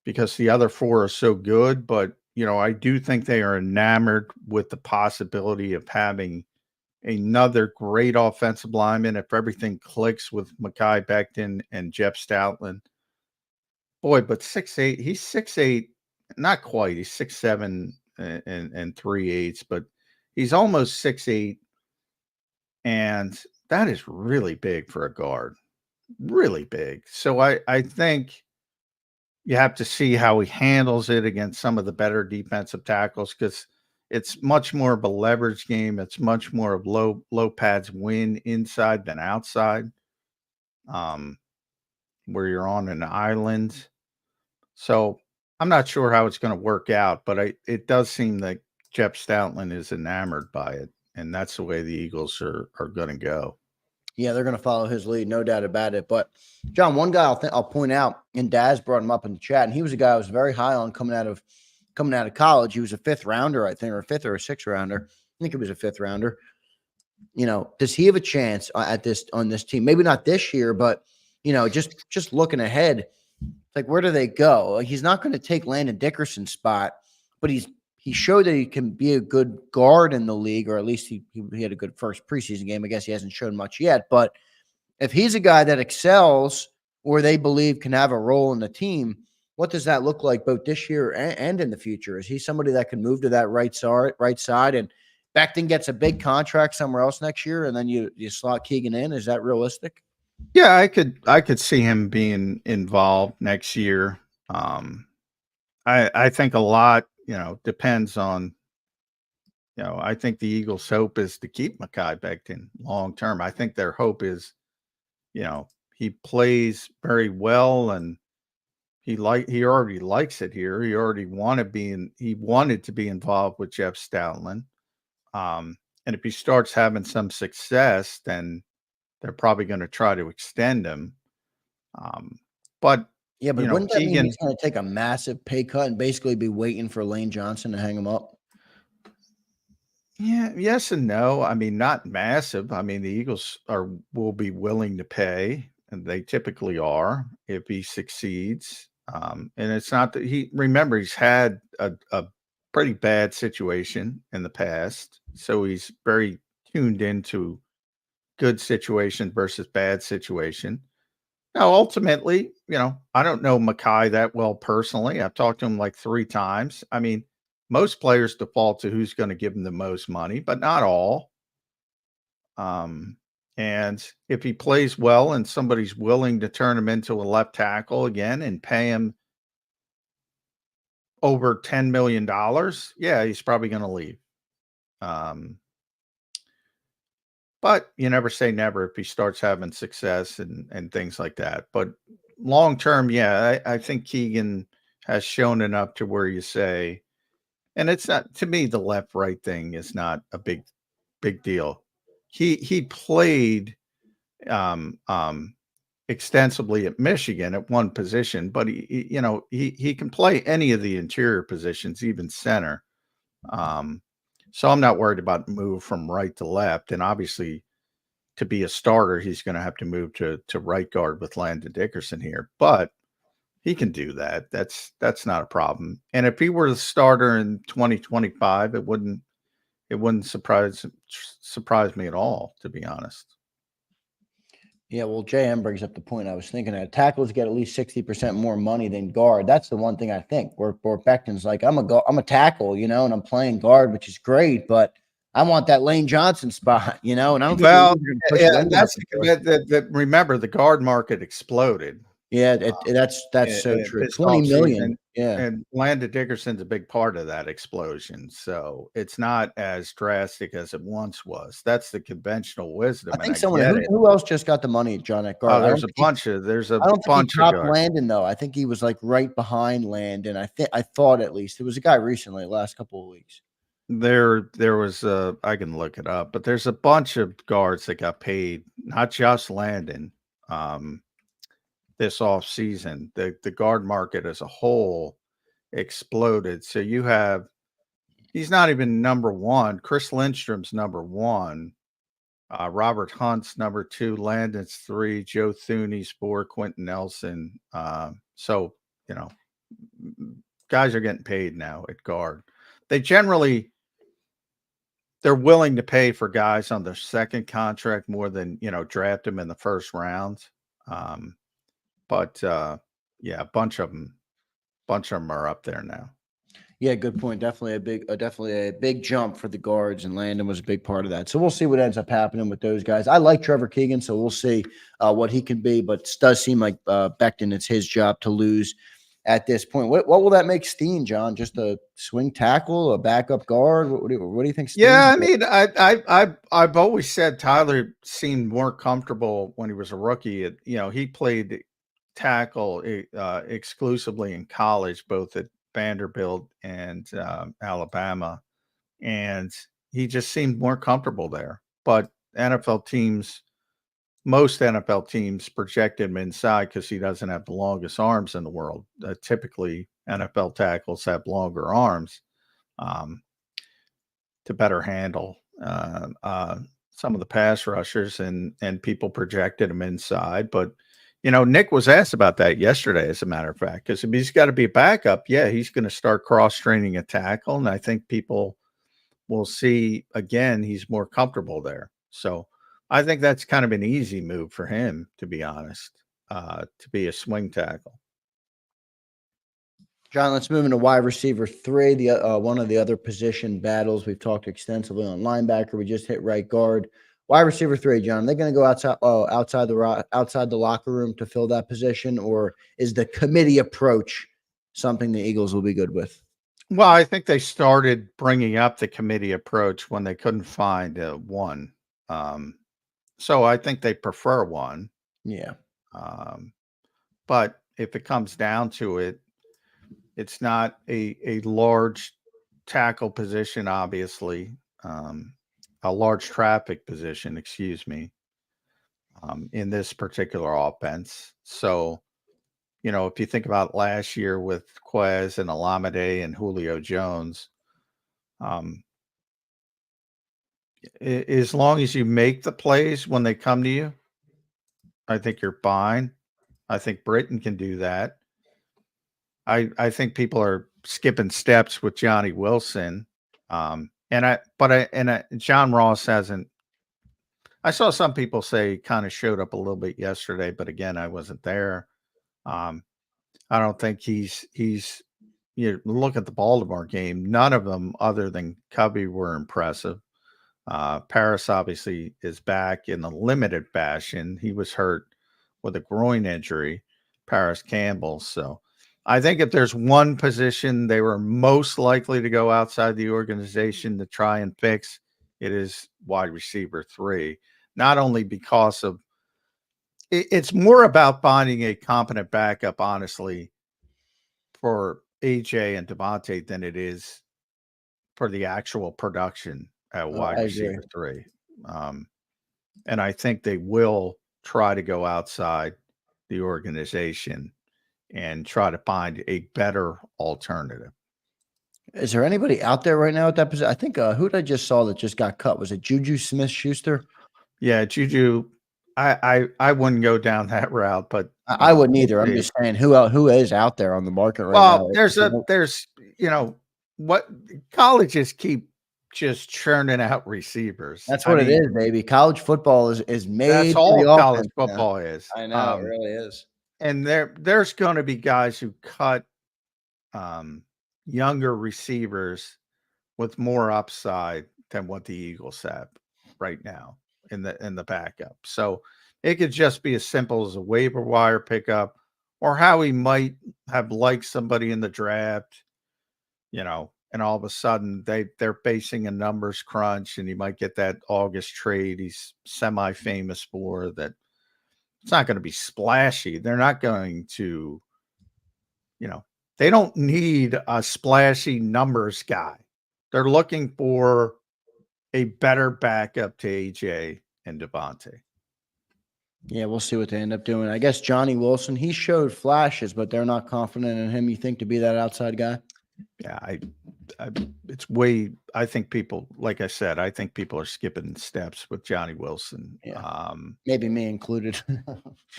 because the other four are so good. But, I do think they are enamored with the possibility of having another great offensive lineman if everything clicks with Mekhi Becton and Jeff Stoutland. Boy, but 6'8", he's 6'8", not quite. He's 6'7" and 3/8, but he's almost 6'8", and that is really big for a guard. Really big. So I think you have to see how he handles it against some of the better defensive tackles, because it's much more of a leverage game. It's much more of low pads win inside than outside, where you're on an island. So I'm not sure how it's going to work out, but it does seem that Jeff Stoutland is enamored by it, and that's the way the Eagles are going to go. Yeah, they're going to follow his lead, no doubt about it. But, John, one guy I'll point out, and Daz brought him up in the chat, and he was a guy I was very high on coming out of college. He was a 5th rounder, I think, or a 5th or a 6th rounder. I think he was a 5th rounder. Does he have a chance on this team? Maybe not this year, but, just looking ahead, like, where do they go? He's not going to take Landon Dickerson's spot, but he showed that he can be a good guard in the league, or at least he had a good first preseason game. I guess he hasn't shown much yet, but if he's a guy that excels or they believe can have a role in the team, what does that look like both this year and in the future? Is he somebody that can move to that right side and Becton gets a big contract somewhere else next year and then you slot Keegan in? Is that realistic? Yeah, I could see him being involved next year. I think a lot, depends on, I think the Eagles' hope is to keep Mekhi Becton long term. I think their hope is, he plays very well and he already likes it here. He already wanted to be involved with Jeff Stoutland. And if he starts having some success, then they're probably going to try to extend him. But wouldn't that mean he's going to take a massive pay cut and basically be waiting for Lane Johnson to hang him up? Yeah, yes and no. I mean, not massive. I mean, the Eagles will be willing to pay, and they typically are if he succeeds. And it's not that he's had a pretty bad situation in the past, so he's very tuned into good situation versus bad situation. Now, ultimately, I don't know Mekhi that well personally. I've talked to him like 3 times. I mean, most players default to who's going to give them the most money, but not all. And if he plays well and somebody's willing to turn him into a left tackle again and pay him over $10 million, yeah, he's probably going to leave. But you never say never if he starts having success and things like that. But long term, yeah, I think Keegan has shown enough to where you say, and it's not, to me, the left-right thing is not a big deal. He played extensively at Michigan at one position, but he can play any of the interior positions, even center. So I'm not worried about move from right to left. And obviously, to be a starter, he's going to have to move to right guard with Landon Dickerson here. But he can do that. That's not a problem. And if he were the starter in 2025, it wouldn't surprise me at all, to be honest. Yeah, well, JM brings up the point I was thinking of. Tackles get at least 60% more money than guard. That's the one thing I think. Where Becton's like, I'm a tackle, and I'm playing guard, which is great, but I want that Lane Johnson spot, and I don't think Well, they're going to push yeah, Lane that's out the door. remember the guard market exploded. Yeah, that's so true. This 20 million. offseason, Yeah. and Landon Dickerson's a big part of that explosion. So it's not as drastic as it once was. That's the conventional wisdom, I and think I someone get it. who else just got the money, John, at guard? Oh, there's a bunch of I don't think he topped guys. Landon though. I think he was like right behind Landon. I thought at least it was a guy recently, last couple of weeks. There was I can look it up, but there's a bunch of guards that got paid, not just Landon. This off season, the guard market as a whole exploded. So he's not even number one. Chris Lindstrom's number one. Robert Hunt's number two. Landon's three. Joe Thuney's four. Quentin Nelson. So guys are getting paid now at guard. They're willing to pay for guys on their second contract more than draft them in the first round. But yeah, a bunch of them are up there now. Yeah, good point. Definitely a big jump for the guards, and Landon was a big part of that. So we'll see what ends up happening with those guys. I like Trevor Keegan, so we'll see what he can be. But it does seem like Becton, it's his job to lose at this point. What will that make Steen, John? Just a swing tackle, a backup guard? What do you think? Steen Yeah, I mean, I've always said Tyler seemed more comfortable when he was a rookie. He played tackle exclusively in college, both at Vanderbilt and Alabama, and he just seemed more comfortable there. But most NFL teams project him inside because he doesn't have the longest arms in the world. Typically, NFL tackles have longer arms to better handle some of the pass rushers, and people projected him inside. But Nick was asked about that yesterday, as a matter of fact, because if he's got to be a backup, yeah, he's going to start cross-training a tackle, and I think people will see, again, he's more comfortable there. So I think that's kind of an easy move for him, to be honest, to be a swing tackle. John, let's move into wide receiver 3, one of the other position battles. We've talked extensively on linebacker. We just hit right guard. Wide receiver 3, John, are they going to go outside the locker room to fill that position, or is the committee approach something the Eagles will be good with? Well, I think they started bringing up the committee approach when they couldn't find one. So I think they prefer one. Yeah. But if it comes down to it, it's not a large tackle position, obviously. A large traffic position, excuse me, in this particular offense. So, if you think about last year with Quez and Alameda and Julio Jones, as long as you make the plays when they come to you, I think you're fine. I think Britton can do that. I think people are skipping steps with Johnny Wilson. John Ross hasn't. I saw some people say kind of showed up a little bit yesterday, but again, I wasn't there. I don't think he's. Look at the Baltimore game. None of them, other than Covey, were impressive. Paris obviously is back in a limited fashion. He was hurt with a groin injury, Paris Campbell. So I think if there's one position they were most likely to go outside the organization to try and fix, it is wide receiver 3. Not only because of it's more about finding a competent backup, honestly, for AJ and Devontae than it is for the actual production at wide receiver 3. And I think they will try to go outside the organization and try to find a better alternative. Is there anybody out there right now at that position? I think who I just saw that just got cut, was it Juju Smith-Schuster? Yeah, Juju. I wouldn't go down that route, but I wouldn't either. I'm just saying who is out there on the market right now. Well, there's what colleges keep just churning out receivers. That's what it is, baby. College football is made That's for the all college offense now. football is. I know, it really is. And there's going to be guys who cut younger receivers with more upside than what the Eagles have right now in the backup. So it could just be as simple as a waiver wire pickup, or how he might have liked somebody in the draft, and all of a sudden they're facing a numbers crunch, and he might get that August trade he's semi-famous for. That it's not going to be splashy. They're not going to, they don't need a splashy numbers guy. They're looking for a better backup to AJ and Devontae. Yeah, we'll see what they end up doing. I guess Johnny Wilson, he showed flashes, but they're not confident in him. You think, to be that outside guy? Yeah, I think people, like I said, I think people are skipping steps with Johnny Wilson. Yeah. Maybe me included.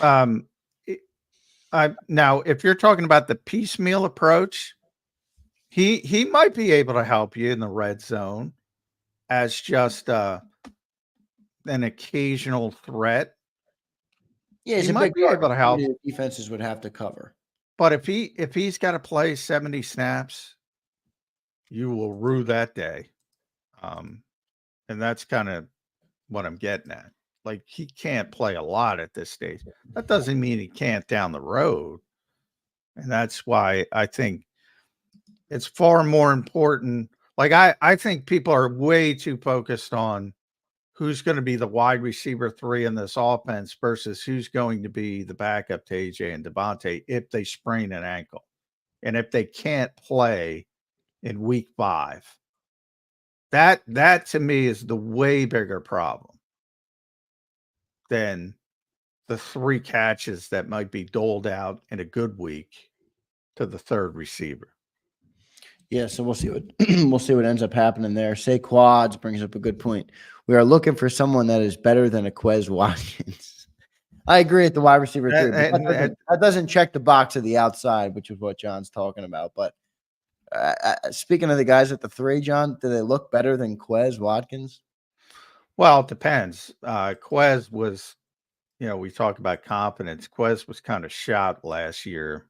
Now, if you're talking about the piecemeal approach, he might be able to help you in the red zone as just an occasional threat. Yeah, he might be able to help. Defenses would have to cover. But if he's got to play 70 snaps, you will rue that day. And that's kind of what I'm getting at. Like, he can't play a lot at this stage. That doesn't mean he can't down the road. And that's why I think it's far more important. Like, I think people are way too focused on who's going to be the wide receiver 3 in this offense versus who's going to be the backup to AJ and Devontae if they sprain an ankle. And if they can't play in week 5, that to me is the way bigger problem than the 3 catches that might be doled out in a good week to the 3rd receiver. Yeah, so we'll see what ends up happening there. Say Quads brings up a good point. We are looking for someone that is better than a Quez Watkins. I agree at the wide receiver too. That doesn't check the box of the outside, which is what John's talking about. But speaking of the guys at the 3, John, do they look better than Quez Watkins? Well, it depends. Quez was, we talk about confidence. Quez was kind of shot last year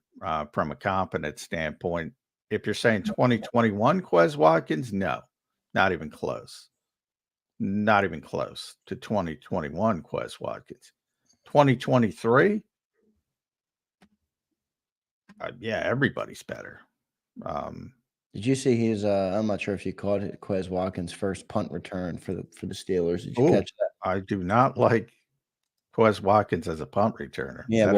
from a confidence standpoint. If you're saying 2021 Quez Watkins, no, not even close. Not even close to 2021 Quez Watkins. 2023, yeah, everybody's better. Did you see his? I'm not sure if you caught it. Quez Watkins' first punt return for the Steelers. Did you catch that? I do not like Quez Watkins as a punt returner. Yeah,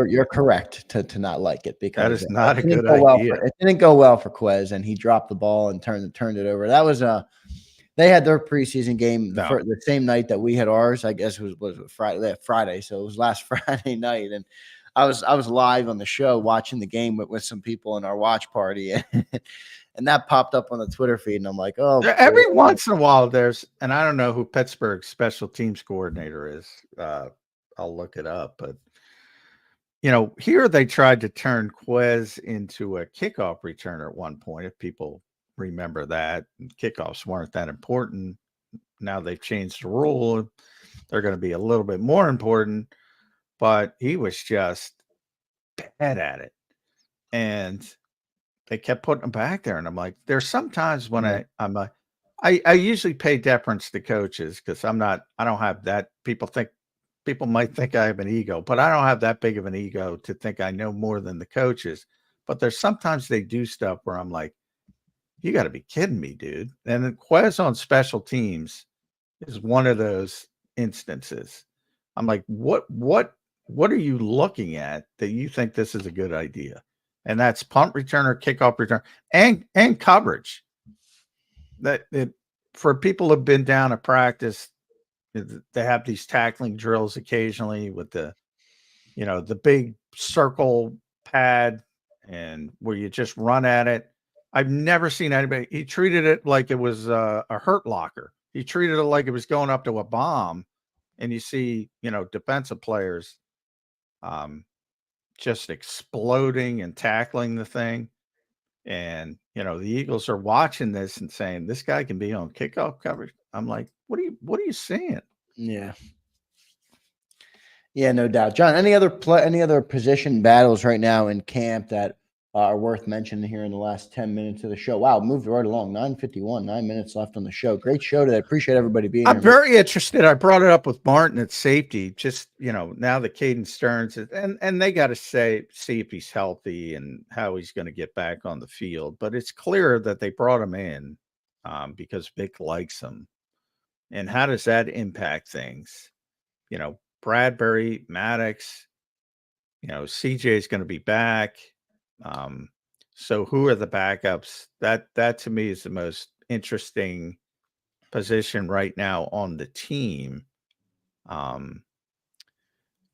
you're correct to not like it, because that is not a good idea. It didn't go well for Quez, and he dropped the ball and turned it over. That was they had their preseason game the same night that we had ours. I guess it was Friday, so it was last Friday night, and I was live on the show watching the game with some people in our watch party, and that popped up on the Twitter feed, and I'm like, oh. Every once in a while and I don't know who Pittsburgh's special teams coordinator is. I'll look it up, but here they tried to turn Quez into a kickoff returner at one point, if people remember that. Kickoffs weren't that important. Now they've changed the rule. They're going to be a little bit more important, but he was just bad at it. And they kept putting him back there. And I'm like, there's sometimes when I usually pay deference to coaches, because I don't have that. People might think I have an ego, but I don't have that big of an ego to think I know more than the coaches. But there's sometimes they do stuff where I'm like, you got to be kidding me, dude. And then Quez on special teams is one of those instances. I'm like, what are you looking at that you think this is a good idea? And that's punt returner, kickoff return, and coverage. For people who've been down to practice, they have these tackling drills occasionally with the big circle pad, and where you just run at it. I've never seen anybody. He treated it like it was a hurt locker. He treated it like it was going up to a bomb. And you see, defensive players just exploding and tackling the thing. And, the Eagles are watching this and saying, this guy can be on kickoff coverage. I'm like, what are you saying? Yeah. Yeah, no doubt. John, any other position battles right now in camp that are worth mentioning here in the last 10 minutes of the show? Wow, moved right along. 9:51, 9 minutes left on the show. Great show today. Appreciate everybody being here. I'm very interested. I brought it up with Martin at safety. Just, now that Caden Stearns and they got to see if he's healthy and how he's going to get back on the field. But it's clear that they brought him in because Vic likes him. And how does that impact things? Bradbury, Maddox, CJ is going to be back. So who are the backups? That to me is the most interesting position right now on the team.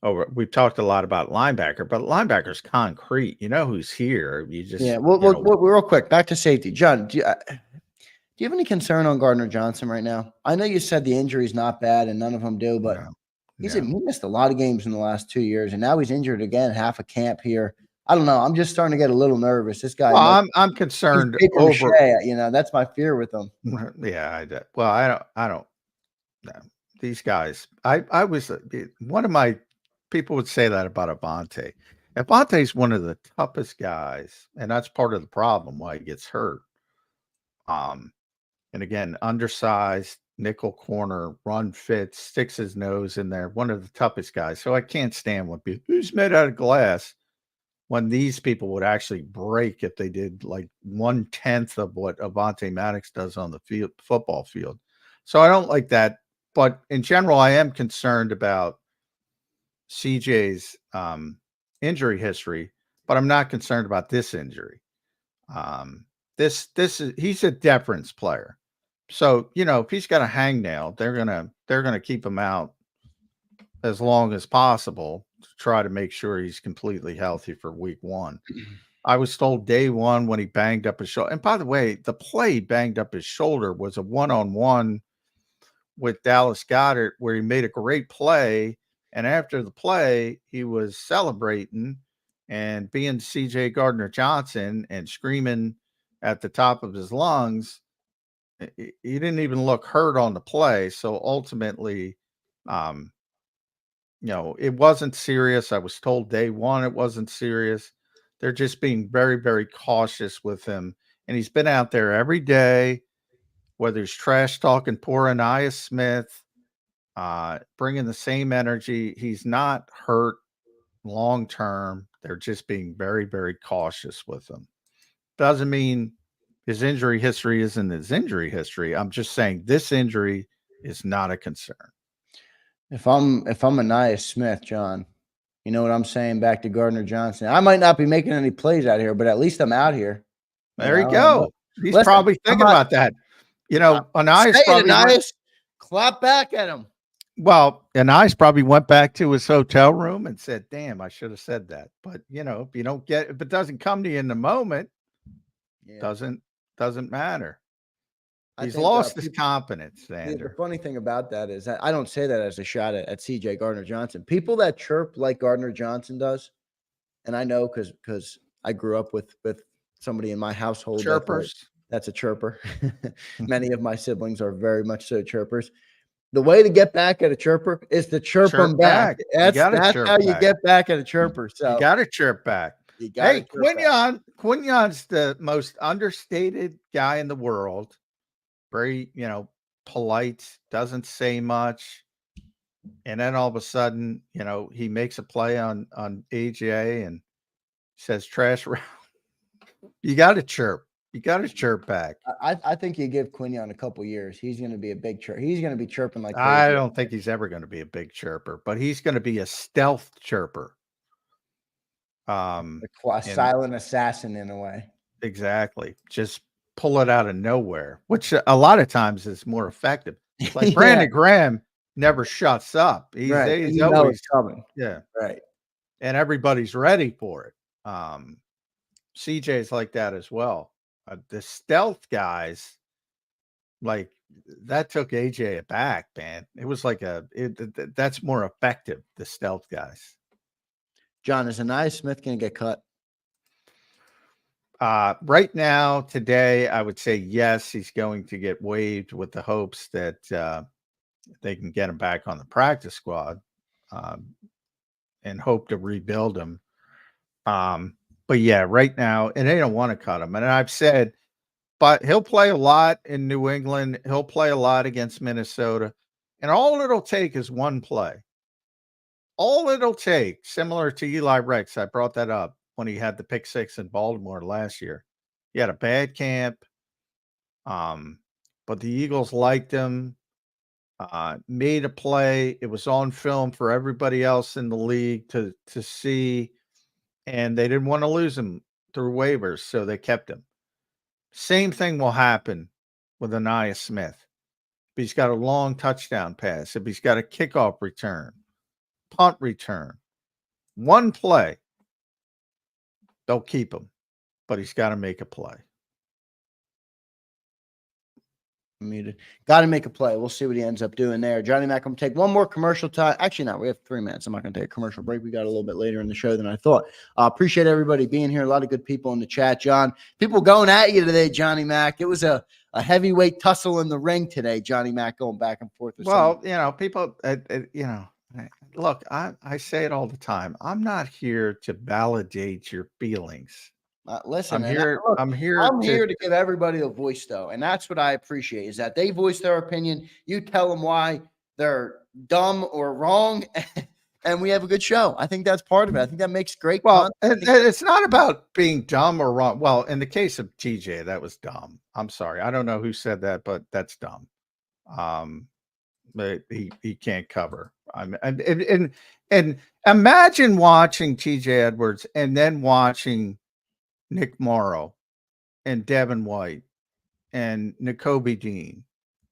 We've talked a lot about linebacker, but linebacker's concrete. You know who's here. You just Well, real quick, back to safety. John, do you have any concern on Gardner Johnson right now? I know you said the injury is not bad and none of them do, but he missed a lot of games in the last 2 years, and now he's injured again, half a camp here. I don't know. I'm just starting to get a little nervous. This guy. Well, I'm concerned over. That's my fear with him. Yeah. I don't know. These guys. I was one of my people would say that about Avonte. Avonte's one of the toughest guys, and that's part of the problem why he gets hurt. And again, undersized, nickel corner, run fits, sticks his nose in there. One of the toughest guys. So I can't stand when people who's made out of glass when these people would actually break if they did like 1/10 of what Avonte Maddox does on the football field. So I don't like that. But in general, I am concerned about CJ's injury history, but I'm not concerned about this injury. He's a deference player. So, if he's got a hangnail, they're gonna keep him out as long as possible to try to make sure he's completely healthy for week 1. I was told day 1 when he banged up his shoulder. And by the way, the play he banged up his shoulder was a 1-on-1 with Dallas Goedert where he made a great play. And after the play, he was celebrating and being CJ Gardner Johnson and screaming at the top of his lungs. He didn't even look hurt on the play. So ultimately, it wasn't serious. I was told day 1 it wasn't serious. They're just being very, very cautious with him. And he's been out there every day, whether he's trash talking poor Anais Smith, bringing the same energy. He's not hurt long term. They're just being very, very cautious with him. Doesn't mean his injury history isn't his injury history. I'm just saying this injury is not a concern. If I'm Anais Smith, John, you know what I'm saying? Back to Gardner Johnson. I might not be making any plays out here, but at least I'm out here. There you go. He's probably thinking about that. Anais, clap back at him. Well, Anais probably went back to his hotel room and said, "Damn, I should have said that." But if it doesn't come to you in the moment, doesn't matter. He's lost his confidence, Zander. The funny thing about that is that I don't say that as a shot at CJ Gardner Johnson. People that chirp like Gardner Johnson does, and I know because I grew up with somebody in my household. Chirpers. That's a chirper. Many of my siblings are very much so chirpers. The way to get back at a chirper is to chirp them back. That's how you get back at a chirper. So you got to chirp back. Hey, Quignon's the most understated guy in the world. Very, polite, doesn't say much. And then all of a sudden, he makes a play on AJ and says trash around. You got to chirp. You got to chirp back. I think you give Quignon a couple years. He's going to be a big chirp. He's going to be chirping like crazy. I don't think he's ever going to be a big chirper, but he's going to be a stealth chirper. A silent assassin in a way. Exactly. Just pull it out of nowhere, which a lot of times is more effective. Like Brandon Graham never shuts up. He's always coming. Yeah. Right. And everybody's ready for it. CJ's like that as well. The stealth guys, like that took AJ aback, man. It was like that's more effective, the stealth guys. John, is Anais Smith going to get cut? Right now, today, I would say yes, he's going to get waived with the hopes that they can get him back on the practice squad and hope to rebuild him. But yeah, right now, and they don't want to cut him. And I've said, but he'll play a lot in New England. He'll play a lot against Minnesota. And all it'll take is one play. All it'll take, similar to Eli Rex, I brought that up when he had the pick six in Baltimore last year. He had a bad camp, but the Eagles liked him, made a play. It was on film for everybody else in the league to see, and they didn't want to lose him through waivers, so they kept him. Same thing will happen with Anaya Smith. If he's got a long touchdown pass, if he's got a kickoff return, punt return, one play, they'll keep him, but he's got to make a play. Muted. Got to make a play. We'll see what he ends up doing there. Johnny Mac, I'm going to take one more commercial time. Actually, no, we have 3 minutes. I'm not going to take a commercial break. We got a little bit later in the show than I thought. Appreciate everybody being here. A lot of good people in the chat, John. People going at you today, Johnny Mac. It was a heavyweight tussle in the ring today, Johnny Mac, going back and forth. Well, people, look, I say it all the time. I'm not here to validate your feelings. Listen, I'm here to give everybody a voice, though, and that's what I appreciate is that they voice their opinion. You tell them why they're dumb or wrong, and we have a good show. I think that's part of it. I think that makes great. Well, and it's not about being dumb or wrong. Well, in the case of TJ, that was dumb. I'm sorry, I don't know who said that, but that's dumb. But he can't cover. And imagine watching TJ Edwards and then watching Nick Morrow and Devin White and Nakobe Dean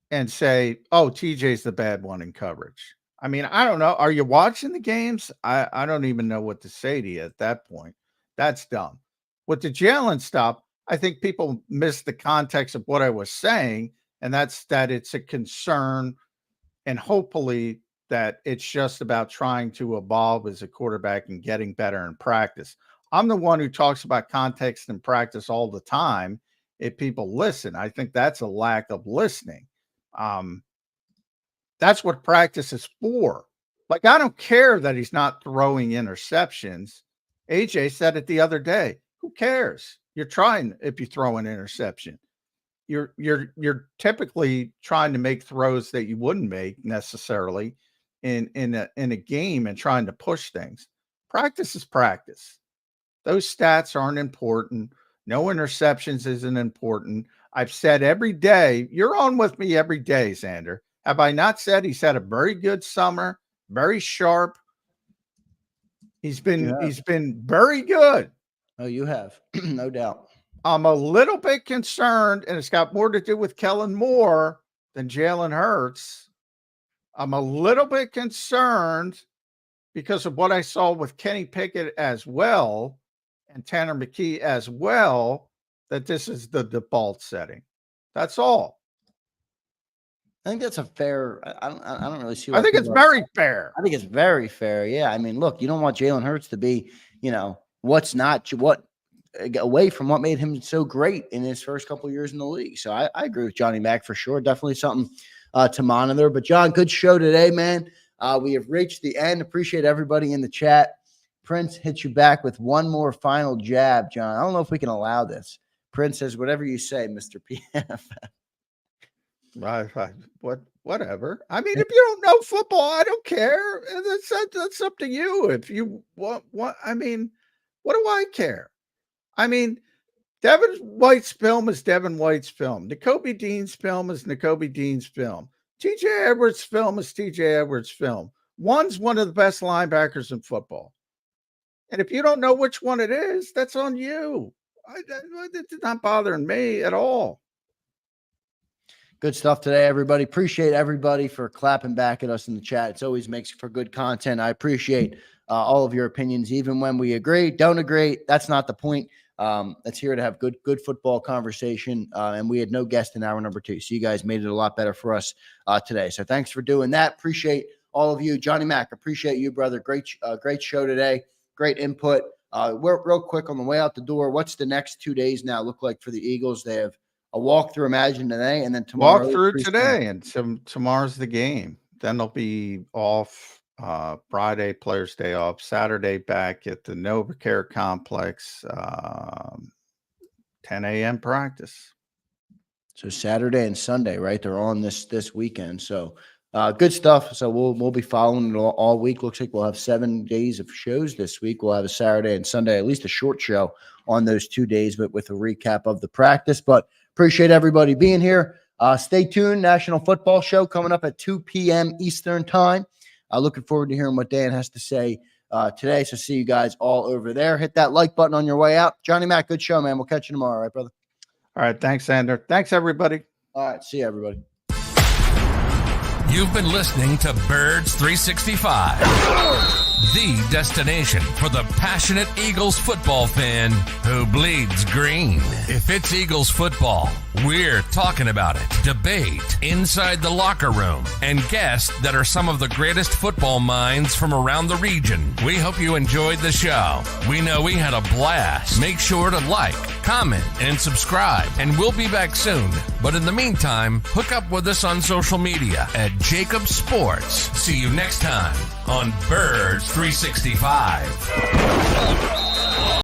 and say, oh, TJ's the bad one in coverage. I mean, I don't know. Are you watching the games? I don't even know what to say to you at that point. That's dumb. With the Jalen stuff, I think people miss the context of what I was saying, and that's that it's a concern, and hopefully that it's just about trying to evolve as a quarterback and getting better in practice. I'm the one who talks about context and practice all the time. If people listen, I think that's a lack of listening. That's what practice is for. Like, I don't care that he's not throwing interceptions. AJ said it the other day. Who cares? You're trying, if you throw an interception, you're typically trying to make throws that you wouldn't make necessarily in a game and trying to push things. Practice is practice. Those stats aren't important. No interceptions isn't important. I've said every day, you're on with me every day, Zander. Have I not said he's had a very good summer, very sharp? He's been very good. Oh, you have. No doubt. I'm a little bit concerned, and it's got more to do with Kellen Moore than Jalen Hurts. I'm a little bit concerned because of what I saw with Kenny Pickett as well and Tanner McKee as well, that this is the default setting. That's all. I think that's a fair. I don't really see. I think it's very fair. I think it's very fair. Yeah. I mean, look, you don't want Jalen Hurts to be, what's not what away from what made him so great in his first couple of years in the league. So I agree with Johnny Mac for sure. Definitely something to monitor. But John, good show today, man. We have reached the end. Appreciate everybody in the chat. Prince hits you back with one more final jab, John. I don't know if we can allow this. Prince says, whatever you say, Mr. PF. Whatever. I mean, if you don't know football, I don't care. That's up to you. If you want, I mean, what do I care? I mean, Devin White's film is Devin White's film. Nakobe Dean's film is Nakobe Dean's film. TJ Edwards' film is TJ Edwards' film. One's one of the best linebackers in football. And if you don't know which one it is, that's on you. It's not bothering me at all. Good stuff today, everybody. Appreciate everybody for clapping back at us in the chat. It's always makes for good content. I appreciate all of your opinions, even when we agree, don't agree. That's not the point. It's here to have good football conversation. And we had no guest in hour number 2. So you guys made it a lot better for us today. So thanks for doing that. Appreciate all of you. Johnny Mac, appreciate you, brother. Great show today. Great input. Real quick on the way out the door, what's the next 2 days now look like for the Eagles? They have a walkthrough, imagine, today, and then tomorrow. Walkthrough today, and tomorrow's the game. Then they'll be off Friday, Players' Day off. Saturday back at the NovaCare Complex, 10 a.m. practice. So Saturday and Sunday, right? They're on this weekend. So good stuff. So we'll be following it all week. Looks like we'll have 7 days of shows this week. We'll have a Saturday and Sunday, at least a short show on those 2 days, but with a recap of the practice. But appreciate everybody being here. Stay tuned. National Football Show coming up at 2 p.m. Eastern Time. Looking forward to hearing what Dan has to say today. So see you guys all over there. Hit that like button on your way out. Johnny Mac, good show, man. We'll catch you tomorrow. All right, brother? All right. Thanks, Zander. Thanks, everybody. All right. See you, everybody. You've been listening to Birds 365, the destination for the passionate Eagles football fan who bleeds green. If it's Eagles football, we're talking about it. Debate inside the locker room and guests that are some of the greatest football minds from around the region. We hope you enjoyed the show. We know we had a blast. Make sure to like, comment, and subscribe, and we'll be back soon. But in the meantime, hook up with us on social media at JAKIB Sports. See you next time on Birds 365.